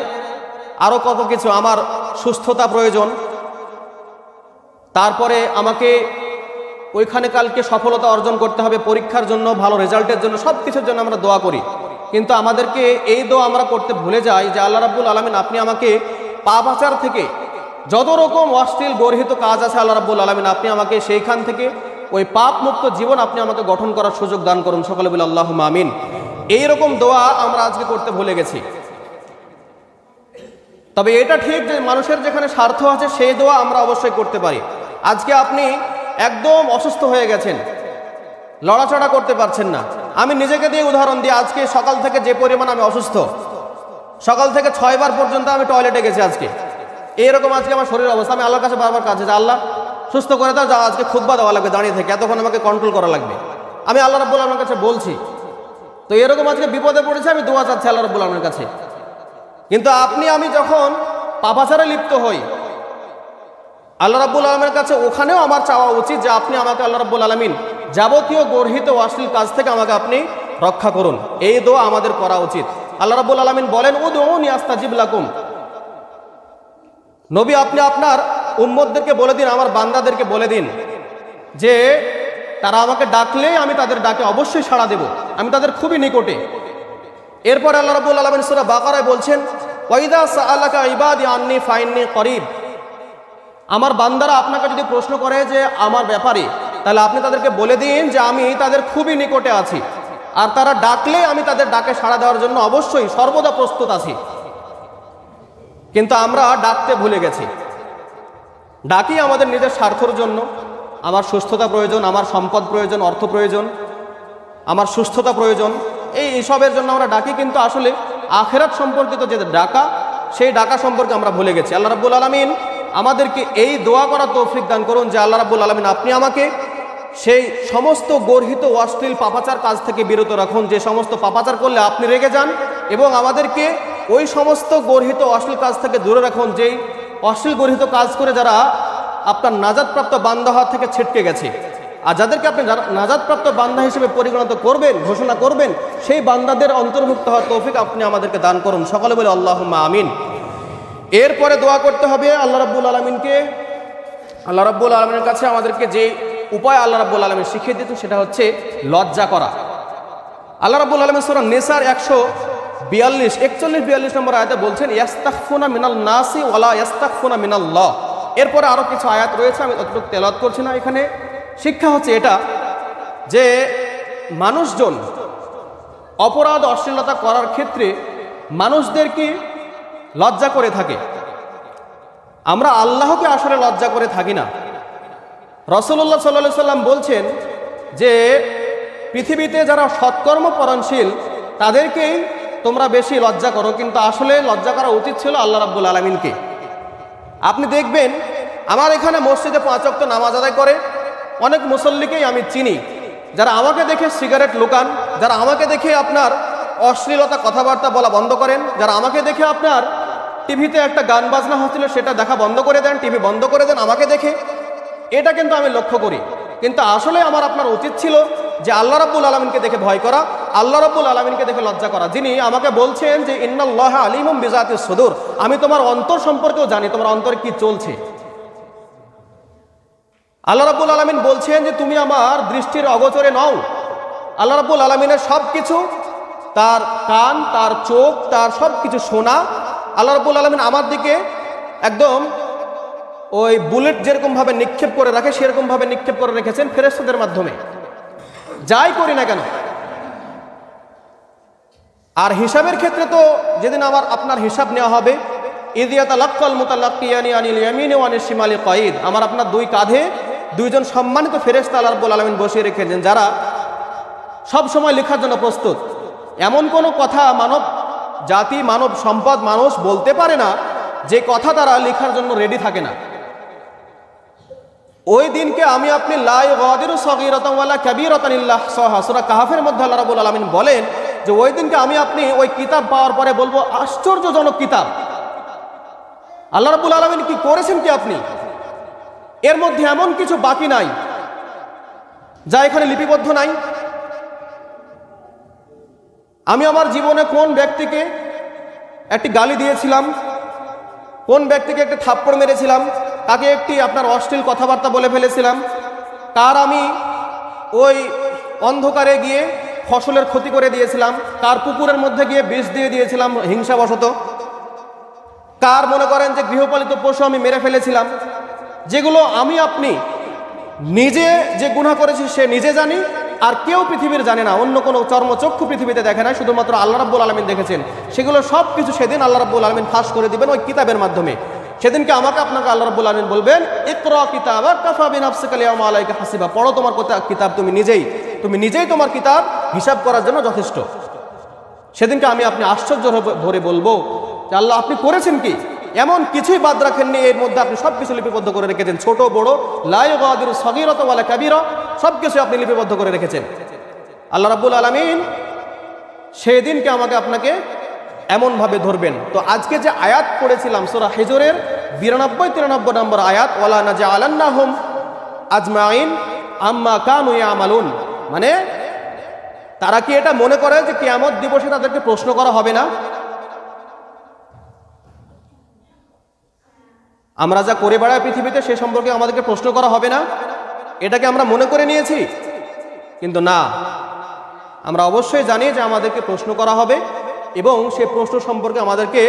আরও কত কিছু, আমার সুস্থতা প্রয়োজন, তারপরে আমাকে ওইখানে কালকে সফলতা অর্জন করতে হবে, পরীক্ষার জন্য, ভালো রেজাল্টের জন্য, সব কিছুর জন্য আমরা দোয়া করি। কিন্তু আমাদেরকে এই দোয়া আমরা করতে ভুলে যাই যে আল্লাহ রাব্বুল আলামিন আপনি আমাকে পাপাচার থেকে, যত রকম অশ্লীল গর্হিত কাজ আছে আল্লাহ রাব্বুল আলামিন আপনি আমাকে সেইখান থেকে ওই পাপ মুক্ত জীবন আপনি আমাকে গঠন করার সুযোগ দান করুন। সকলে বলে আল্লাহুম্মা আমিন। এইরকম দোয়া আমরা আজকে করতে ভুলে গেছি। তবে এটা ঠিক যে মানুষের যেখানে স্বার্থ আছে সেই দোয়া আমরা অবশ্যই করতে পারি। আজকে আপনি একদম অসুস্থ হয়ে গেছেন, লড়াচড়া করতে পারছেন না। আমি নিজেকে দিয়ে উদাহরণ দিই, আজকে সকাল থেকে যে পরিমাণ আমি অসুস্থ, সকাল থেকে 6 বার পর্যন্ত আমি টয়লেটে গেছি আজকে। এইরকম আজকে আমার শরীর অবস্থা। আমি আল্লাহর কাছে বারবার কাছে যে আল্লাহ সুস্থ করে দাও, যা আজকে খুতবা দেওয়া লাগবে দাঁড়িয়ে থেকে, এতক্ষণ আমাকে কন্ট্রোল করা লাগবে। আমি আল্লাহ রাব্বুল আলামিনের কাছে বলছি। তো এরকম আজকে বিপদে পড়েছে, আমি দোয়া চাচ্ছি আল্লাহ রাব্বুল আলামিনের কাছে। কিন্তু আমি যখন পাপাচারে লিপ্ত হই, আল্লাহ রাব্বুল আলামিনের কাছে ওখানেও আমার চাওয়া উচিত যে আপনি আমাকে আল্লাহ রাব্বুল আলামিন যাবতীয় গর্হিত অশ্লীল কাজ থেকে আমাকে আপনি রক্ষা করুন। এই দোয়া আমাদের করা উচিত। আল্লাহ রাব্বুল আলামিন বলেন উদউনি আস্তাজিব লাকুম, নবী আপনি আপনার উম্মতদেরকে বলে দিন, আমার বান্দাদেরকে বলে দিন যে তারা আমাকে ডাকলে আমি তাদের ডাকে অবশ্যই সাড়া দেব, আমি তাদের খুবই নিকটে। এরপর আল্লাহ রাব্বুল আলামিন সূরা বাকারায় বলছেন ওয়াইদা সাআলাকা ইবাদি আন্নী ফাইন্নী করিব, আমার বান্দারা আপনাকে যদি প্রশ্ন করে যে আমার ব্যাপারে, তাহলে আপনি তাদেরকে বলে দিন যে আমি তাদের খুবই নিকটে আছি, আর তারা ডাকলে আমি তাদের ডাকে সাড়া দেওয়ার জন্য অবশ্যই সর্বদা প্রস্তুত আছি। কিন্তু আমরা ডাকতে ভুলে গেছি। ডাকি আমাদের নিজের স্বার্থের জন্য, আমার সুস্থতা প্রয়োজন, আমার সম্পদ প্রয়োজন, অর্থ প্রয়োজন, আমার সুস্থতা প্রয়োজন, এইসবের জন্য আমরা ডাকি, কিন্তু আসলে আখিরাত সম্পর্কিত যে ডাকা, সেই ডাকা সম্পর্কে আমরা ভুলে গেছি। আল্লাহ রাব্বুল আলামিন আমাদেরকে এই দোয়া করার তৌফিক দান করুন যে আল্লাহ রাব্বুল আলামিন আপনি আমাকে সেই সমস্ত গর্হিত অশ্লীল পাপাচার কাজ থেকে বিরত রাখুন, যে সমস্ত পাপাচার করলে আপনি রেগে যান, এবং আমাদেরকে ওই সমস্ত গর্হিত অশ্লীল কাজ থেকে দূরে রাখুন যেই অশ্লীল গর্হিত কাজ করে যারা আপনার নাজাতপ্রাপ্ত বান্দা হওয়া থেকে ছিটকে গেছে, আর যাদেরকে আপনি নাজাতপ্রাপ্ত বান্দা হিসেবে পরিগণিত করবেন, ঘোষণা করবেন, সেই বান্দাদের অন্তর্ভুক্ত হওয়ার তৌফিক আপনি আমাদেরকে দান করুন। সকলে বলে আল্লাহুম্মা আমিন। এরপরে দোয়া করতে হবে আল্লাহ রাব্বুল আলামিনকে, আল্লাহ রাব্বুল আলামিনের কাছে আমাদেরকে যে উপায় আল্লাহ রাব্বুল আলামিন শিখিয়ে দিতেন সেটা হচ্ছে লজ্জা করা। আল্লাহ রাব্বুল আলামিন সূরা নিসার 142 নম্বর আয়াতে বলছেন ইয়াস্তাখফুনা মিনাল নাসি ওয়ালা ইয়াস্তাখফুনা মিনাল্লাহ। এরপরে আরো কিছু আয়াত রয়েছে, আমি অতটুকু তেলাওয়াত করছি না। এখানে শিক্ষা হচ্ছে এটা যে মানুষজন অপরাধ অশ্লীলতা করার ক্ষেত্রে মানুষদেরকে লজ্জা করে থাকে, আমরা আল্লাহকে আসলে লজ্জা করে থাকি না। রাসূলুল্লাহ সাল্লাল্লাহু আলাইহি সাল্লাম বলছেন যে পৃথিবীতে যারা সৎকর্ম পরায়ণশীল তাদেরকেই তোমরা বেশি লজ্জা করো, কিন্তু আসলে লজ্জা করা উচিত ছিল আল্লাহ রাব্বুল আলামিনকে। আপনি দেখবেন আমার এখানে মসজিদে 5 ওয়াক্ত নামাজ আদায় করে অনেক মুসল্লিকেই আমি চিনি, যারা আমাকে দেখে সিগারেট লুকান, যারা আমাকে দেখে আপনার অশ্লীলতা কথাবার্তা বলা বন্ধ করেন, যারা আমাকে দেখে আপনার টিভিতে একটা গান বাজনা হচ্ছিল সেটা দেখা বন্ধ করে দেন, টিভি বন্ধ করে দেন আমাকে দেখে, এটা কিন্তু আমি লক্ষ্য করি। কিন্তু আসলে আমার আপনার উচিত ছিল যে আল্লাহ রাব্বুল আলামিনকে দেখে ভয় করা, আল্লাহ রাব্বুল আলামিনকে দেখে লজ্জা করা, যিনি আমাকে বলছেন যে ইন্নাল্লাহা আলিমুম বিযাতিস সুদূর, আমি তোমার অন্তর সম্পর্কেও জানি, তোমার অন্তরে কি চলছে। আল্লাহ রাব্বুল আলামিন বলছেন যে তুমি আমার দৃষ্টির অগোচরে নও। আল্লাহ রাব্বুল আলামিনের সব কিছু, তার কান, তার চোখ, তার সব কিছু শোনা। আল্লাহ রাব্বুল আলামিন আমার দিকে একদম ওই বুলেট যেরকমভাবে নিক্ষেপ করে রাখে সেরকমভাবে নিক্ষেপ করে রেখেছেন ফেরেশতাদের মাধ্যমে, যাই করি না কেন। আর হিসাবের ক্ষেত্রে তো যেদিন আমার আপনার হিসাব নেওয়া হবে, ইয ইয়াতালাক্কাল মুতালাক্কিয়ানি আনিল ইয়ামিনি ওয়া আনিশ শিমালি কাঈদ, আমার আপনার দুই কাঁধে দুইজন সম্মানিত ফেরেশতা আল্লাহ রাব্বুল আলামিন বসিয়ে রেখেছেন, যারা সব সময় লেখার জন্য প্রস্তুত। এমন কোনো কথা মানব জাতি, মানব সম্পদ, মানুষ বলতে পারে না যে কথা তারা লেখার জন্য রেডি থাকে না। ওই দিনকে আমি আপনি লা ইউগাদিরু সগীরাতান ওয়ালা কাবীরাতান ইল্লা আহসাহা, সূরা কাহফের মধ্যে আল্লাহ রাব্বুল আলামিন বলেন যে ওই দিনকে আমি আপনি ওই কিতাব পাওয়ার পরে বলবো আশ্চর্যজনক কিতাব। আল্লাহ রাব্বুল আলামিন কি করেছেন কি আপনি, এর মধ্যে এমন কিছু বাকি নাই যা এখানে লিপিবদ্ধ নাই। আমি আমার জীবনে কোন ব্যক্তিকে একটি গালি দিয়েছিলাম, কোন ব্যক্তিকে একটি থাপ্পড় মেরেছিলাম, তাকে একটি আপনার অশ্লীল কথাবার্তা বলে ফেলেছিলাম, কার আমি ওই অন্ধকারে গিয়ে ফসলের ক্ষতি করে দিয়েছিলাম, কার পুকুরের মধ্যে গিয়ে বিষ দিয়ে দিয়েছিলাম হিংসাবশত, কার মনে করেন যে গৃহপালিত পশু আমি মেরে ফেলেছিলাম। যেগুলো আমি আপনি নিজে যে গুনাহ করেছি সে নিজে জানি, আর কেউ পৃথিবীর জানে না, অন্য কোনো চর্মচক্ষু পৃথিবীতে দেখে না, শুধুমাত্র আল্লাহ রাব্বুল আলামিন দেখেছেন। সেগুলো সব কিছু সেদিন আল্লাহ রাব্বুল আলামিন ফাঁস করে দিবেন ওই কিতাবের মাধ্যমে। সেদিনকে আমাকে আপনাকে আল্লাহ রাব্বুল আলামিন বলবেন ইকরা কিতাবাক কাফা বিনাফসিকা আল-ইয়াওমা আলাইকা হাসিবা, পড়ো তোমার কিতাব, তুমি নিজেই তোমার কিতাব হিসাব করার জন্য যথেষ্ট। সেদিনকে আমি আপনি আশ্চর্য ভরে বলবো যে আল্লাহ আপনি করেছেন কি, এমন কিছুই বাদ রাখেননি, এর মধ্যে আপনি সব কিছু লিপিবদ্ধ করে রেখেছেন, ছোট বড়, লা ইউগাদিরু সগীরাতান ওয়ালা কাবীরা, সব কিছু আপনি লিপিবদ্ধ করে রেখেছেন। আল্লাহ রাব্বুল আলামিন সেদিনকে আমাকে আপনাকে এমনভাবে ধরবেন। তো আজকে যে আয়াত পড়েছিলাম সূরা হিজরের 92-93 নম্বর আয়াত, ওয়ালা নাজআলান্নাহুম আজমাইন আম্মা কানু ইয়ামালুন, মানে তারা কি এটা মনে করে যে কিয়ামত দিবসে তাদেরকে প্রশ্ন করা হবে না? আমরা যা করে বেড়াই পৃথিবীতে সে সম্পর্কে আমাদেরকে প্রশ্ন করা হবে না, এটাকে আমরা মনে করে নিয়েছি। কিন্তু না, আমরা অবশ্যই জানি যে আমাদেরকে প্রশ্ন করা হবে এবং সে প্রশ্ন সম্পর্কে আমাদেরকে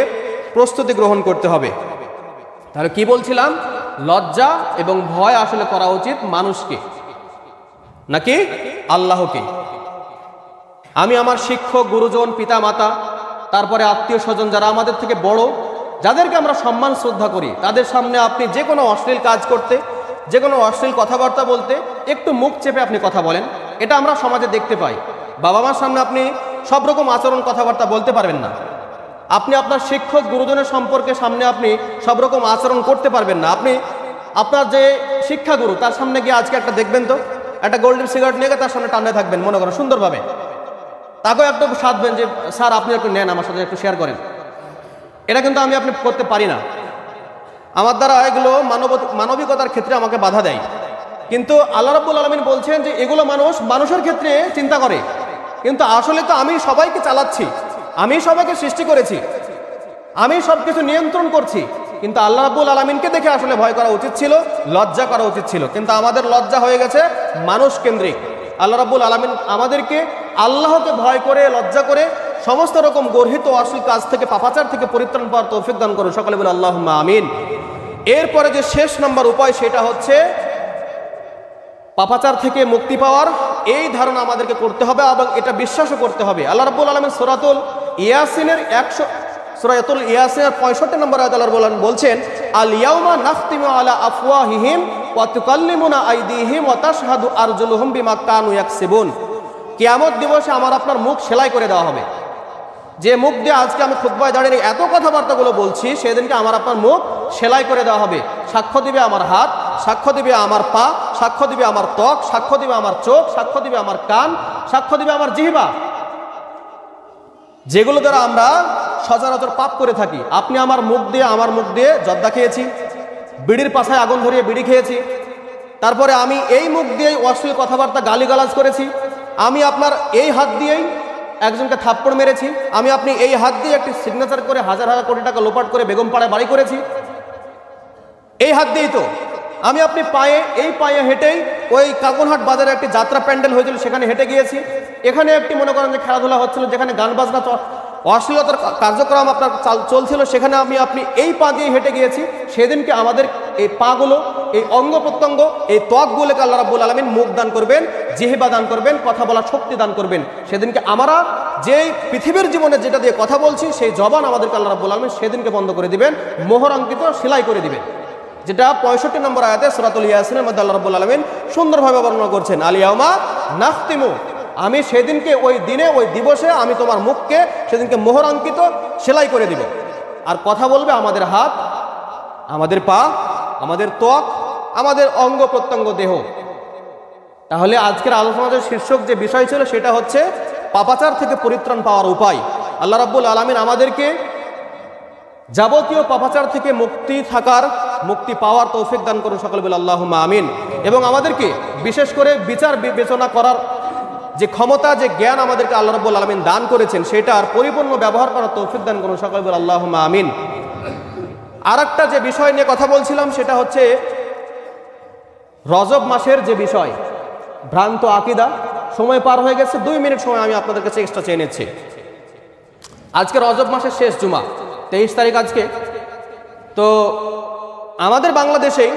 প্রস্তুতি গ্রহণ করতে হবে। তাহলে কি বলছিলাম, লজ্জা এবং ভয় আসলে করা উচিত মানুষকে নাকি আল্লাহকে? আমি আমার শিক্ষক, গুরুজন, পিতা মাতা, তারপরে আত্মীয় স্বজন যারা আমাদের থেকে বড়, যাদেরকে আমরা সম্মান শ্রদ্ধা করি, তাদের সামনে আপনি যে কোনো অশ্লীল কাজ করতে, যে কোনো অশ্লীল কথাবার্তা বলতে একটু মুখ চেপে আপনি কথা বলেন, এটা আমরা সমাজে দেখতে পাই। বাবা মার সামনে আপনি সব রকম আচরণ কথাবার্তা বলতে পারবেন না। আপনি আপনার শিক্ষক গুরুজনের সম্পর্কে সামনে আপনি সব রকম আচরণ করতে পারবেন না। আপনি আপনার যে শিক্ষাগুরু তার সামনে গিয়ে আজকে একটা দেখবেন তো, একটা গোল্ডেন সিগারেট নিয়ে তার সামনে টানে থাকবেন মনে করেন সুন্দরভাবে, তাকেও একটু সাধবেন যে স্যার আপনি একটু নেন, আমার সাথে একটু শেয়ার করেন। এটা কিন্তু আমি আপনি করতে পারি না। আমার দ্বারা এগুলো মানবিকতার ক্ষেত্রে আমাকে বাধা দেয়। কিন্তু আল্লাহ রাব্বুল আলামিন বলছেন যে এগুলো মানুষের ক্ষেত্রে চিন্তা করে, কিন্তু আসলে তো আমি সবাইকে চালাচ্ছি, আমি সবাইকে সৃষ্টি করেছি, আমি সব কিছু নিয়ন্ত্রণ করছি। কিন্তু আল্লাহ রাব্বুল আলামিনকে দেখে আসলে ভয় করা উচিত ছিল, লজ্জা করা উচিত ছিল। কিন্তু আমাদের লজ্জা হয়ে গেছে মানুষ কেন্দ্রিক। আল্লাহ রাব্বুল আলামিন আমাদেরকে আল্লাহকে ভয় করে, লজ্জা করে সমস্ত রকম গর্হিত অশ্লীল কাজ থেকে, পাপাচার থেকে পরিত্রাণ পাওয়ার তৌফিক দান করুন। সকলে বলে আল্লাহুম্মা আমিন। এরপরে যে শেষ নম্বর উপায় সেটা হচ্ছে পাপাচার থেকে মুক্তি পাওয়ার এই ধারণা আমাদেরকে করতে হবে এবং এটা বিশ্বাসও করতে হবে। আল্লাহ রাব্বুল আলামিন সূরাতুল ইয়াসিনের 65 নম্বর আয়াতে আল্লাহ রাব্বুল আলামিন বলছেন, আল ইয়াউমা নাখতিমু আলা আফওয়াহিহিম ওয়া তুকাল্লিমুনা আইদিহিম ওয়া তাশহাদু আরজুলুহুম বিমা কানু ইয়াকসিবুন। কিয়ামত দিবসে আমার আপনার মুখ সেলাই করে দেওয়া হবে। যে মুখ দিয়ে আজকে আমি খুতবায় দাঁড়িয়ে এত কথাবার্তাগুলো বলছি, সেদিনকে আমার আপনার মুখ সেলাই করে দেওয়া হবে। সাক্ষ্য দিবে আমার হাত, সাক্ষ্য দিবে আমার পা, সাক্ষ্য দিবে আমার ত্বক, সাক্ষ্য দিবে আমার চোখ, সাক্ষ্য দিবে আমার কান, সাক্ষ্য দিবে আমার জিহ্বা, যেগুলো দ্বারা আমরা সচরাচর পাপ করে থাকি। আপনি আমার মুখ দিয়ে জর্দা খেয়েছি, বিড়ির পাশায় আগুন ধরিয়ে বিড়ি খেয়েছি, তারপরে আমি এই মুখ দিয়েই অশ্লীল কথাবার্তা গালিগালাজ করেছি, আমি আপনার এই হাত দিয়েই একজনকে থাপ্পড় মেরেছি, আমি আপনি এই হাত দিয়ে একটি সিগনেচার করে হাজার হাজার কোটি টাকা লোপাট করে বেগম পাড়ায় বাড়ি করেছি, এই হাত দিয়েই তো। আমি আপনি পায়ে হেঁটেই ওই কাকনহাট বাজারে একটি যাত্রা প্যান্ডেল হয়েছিল, সেখানে হেঁটে গিয়েছি। এখানে একটি মনে করেন যে খেলাধুলা হচ্ছিল, যেখানে গান বাজনা অশ্লীলতার কার্যক্রম আপনার চলছিল, সেখানে আমি আপনি এই পা দিয়ে হেঁটে গিয়েছি। সেদিনকে আমাদের এই পাগুলো, এই অঙ্গ প্রত্যঙ্গ, এই ত্বকগুলোকে আল্লাহ রাব্বুল আলামিন মুখ দান করবেন, জিহ্বা দান করবেন, কথা বলার শক্তি দান করবেন। সেদিনকে আমরা যেই পৃথিবীর জীবনে যেটা দিয়ে কথা বলছি, সেই জবান আমাদেরকে আল্লাহ রাব্বুল আলামিন সেদিনকে বন্ধ করে দিবেন, মোহরাঙ্কিত সেলাই করে দিবেন। যেটা 65 নম্বর আয়াতে সূরাতুল ইয়াসিনের মধ্যে আল্লাহ রাব্বুল আলামিন সুন্দরভাবে বর্ণনা করছেন, আল ইয়াউমা নাখতিমু, আমি সেদিনকে, ওই দিনে, ওই দিবসে আমি তোমার মুখকে সেদিনকে মোহরাঙ্কিত সেলাই করে দিব। আর কথা বলবে আমাদের হাত, আমাদের পা, আমাদের ত্বক, আমাদের অঙ্গ প্রত্যঙ্গ, দেহ। তাহলে আজকের আলোচনার শীর্ষক যে বিষয় ছিল সেটা হচ্ছে পাপাচার থেকে পরিত্রাণ পাওয়ার উপায়। আল্লাহ রাব্বুল আলামিন আমাদেরকে যাবতীয় পাপাচার থেকে মুক্তি পাওয়ার তৌফিক দান করুন। সকলে বলে আল্লাহুম্মা আমিন। এবং আমাদেরকে বিশেষ করে বিচার বিবেচনা করার যে ক্ষমতা, যে জ্ঞান আমাদেরকে আল্লাহ রাব্বুল আলামিন দান করেছেন, সেটার পরিপূর্ণ ব্যবহার করার তৌফিক দান করুন। সকলে বলে আল্লাহুম্মা আমিন। আর একটা যে বিষয় নিয়ে কথা বলছিলাম সেটা হচ্ছে রজব মাসের যে বিষয়, ভ্রান্ত আকীদা। সময় পার হয়ে গেছে, 2 মিনিট সময় আমি আপনাদের কাছে এক্সট্রা চেয়ে নিচ্ছি। আজকে রজব মাসের শেষ জুমা, 23 তারিখ আজকে। তো আমাদের বাংলাদেশেই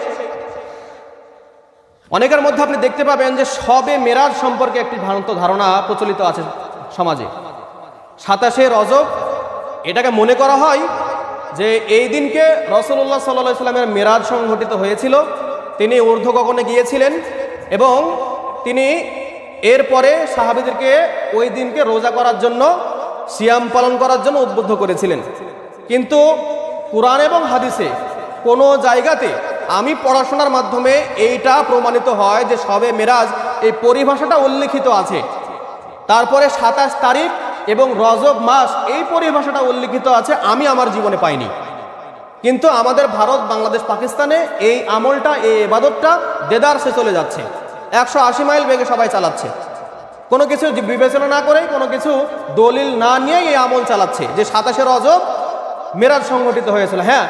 অনেকের মধ্যে আপনি দেখতে পাবেন যে শবে মেরাজ সম্পর্কে একটি ভ্রান্ত ধারণা প্রচলিত আছে সমাজে। 27শে রজব এটাকে মনে করা হয় যে এই দিনকে রাসূলুল্লাহ সাল্লাল্লাহু আলাইহি সাল্লামের মেরাজ সংঘটিত হয়েছিল। তিনি ঊর্ধ্ব গগনে গিয়েছিলেন এবং তিনি এরপরে সাহাবীদেরকে ওই দিনকে রোজা করার জন্য, সিয়াম পালন করার জন্য উদ্বুদ্ধ করেছিলেন। কিন্তু কুরআন এবং হাদিসে কোনো জায়গাতে আমি পড়াশোনার মাধ্যমে এইটা প্রমাণিত হয় যে শবে মেরাজ এই পরিভাষাটা উল্লেখিত আছে। তারপরে 27 তারিখ এবং রজব মাস এই পরিভাষাটা উল্লেখিত আছে, আমি আমার জীবনে পাইনি। কিন্তু আমাদের ভারত, বাংলাদেশ, পাকিস্তানে এই আমলটা, এই ইবাদতটা দেদারসে চলে যাচ্ছে, 180 মাইল বেগে সবাই চালাচ্ছে। কোনো কিছু বিবেচনা না করে, কোনো কিছু দলিল না নিয়ে এই আমল চালাচ্ছে যে 27 রজব মেরাজ সংঘটিত হয়েছিল। হ্যাঁ,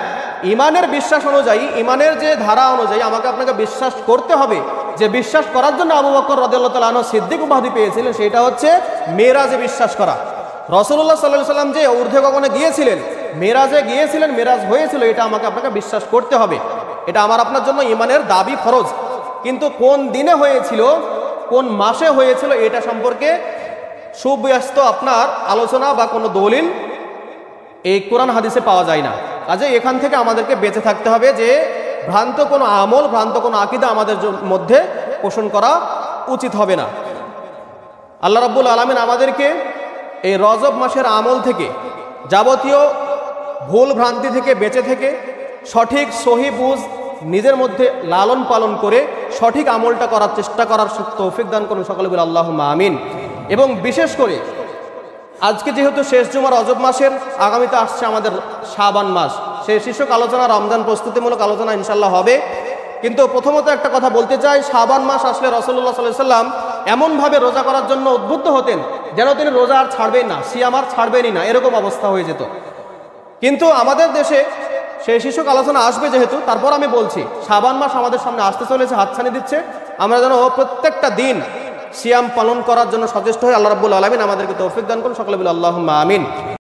ইমানের বিশ্বাস অনুযায়ী, ইমানের যে ধারা অনুযায়ী আমাকে আপনাকে বিশ্বাস করতে হবে, যে বিশ্বাস করার জন্য আবু বকর রাদিয়াল্লাহু তাআলা আনহু সিদ্দিক উপাধি পেয়েছিলেন, সেটা হচ্ছে মেরাজে বিশ্বাস করা। রাসূলুল্লাহ সাল্লাল্লাহু আলাইহি সাল্লাম যে ঊর্ধ্বে গগনে গিয়েছিলেন, মেরাজে গিয়েছিলেন, মেরাজ হয়েছিল, এটা আমাকে আপনাকে বিশ্বাস করতে হবে। এটা আমার আপনার জন্য ইমানের দাবি, ফরজ। কিন্তু কোন দিনে হয়েছিল, কোন মাসে হয়েছিল, এটা সম্পর্কে সুব্যস্ত আপনার আলোচনা বা কোনো দলিল এই কোরআন হাদিসে পাওয়া যায় না। কাজে এখান থেকে আমাদেরকে বেঁচে থাকতে হবে যে ভ্রান্ত কোনো আমল, ভ্রান্ত কোনো আকীদা আমাদের মধ্যে পোষণ করা উচিত হবে না। আল্লাহ রাব্বুল আলামিন আমাদেরকে এই রজব মাসের আমল থেকে, যাবতীয় ভুল ভ্রান্তি থেকে বেঁচে থেকে সঠিক সহি বুঝ নিজের মধ্যে লালন পালন করে সঠিক আমলটা করার চেষ্টা করার তৌফিক দান করুন। সকলে বলে আল্লাহুম্মা আমিন। এবং বিশেষ করে আজকে যেহেতু শেষ জুমা রজব মাসের, আগামীতে আসছে আমাদের শাবান মাস, সেই শীর্ষক আলোচনা, রমজান প্রস্তুতিমূলক আলোচনা ইনশাল্লাহ হবে। কিন্তু প্রথমত একটা কথা বলতে চাই, শাবান মাস আসলে রাসূলুল্লাহ সাল্লাল্লাহু আলাইহি সাল্লাম এমনভাবে রোজা করার জন্য উদ্বুদ্ধ হতেন যেন তিনি রোজা আর ছাড়বেন না, সিয়াম আর ছাড়বেনই না, এরকম অবস্থা হয়ে যেত। কিন্তু আমাদের দেশে সেই শীর্ষক আলোচনা আসবে যেহেতু, তারপর আমি বলছি শাবান মাস আমাদের সামনে আসতে চলেছে, হাতছানি দিচ্ছে। আমরা যেন প্রত্যেকটা দিন সিয়াম পালন করার জন্য সচেষ্ট হই। আল্লাহ রাব্বুল আলামিন আমাদেরকে তৌফিক দান করুন। সকলে বলে আল্লাহুম্মা আমিন।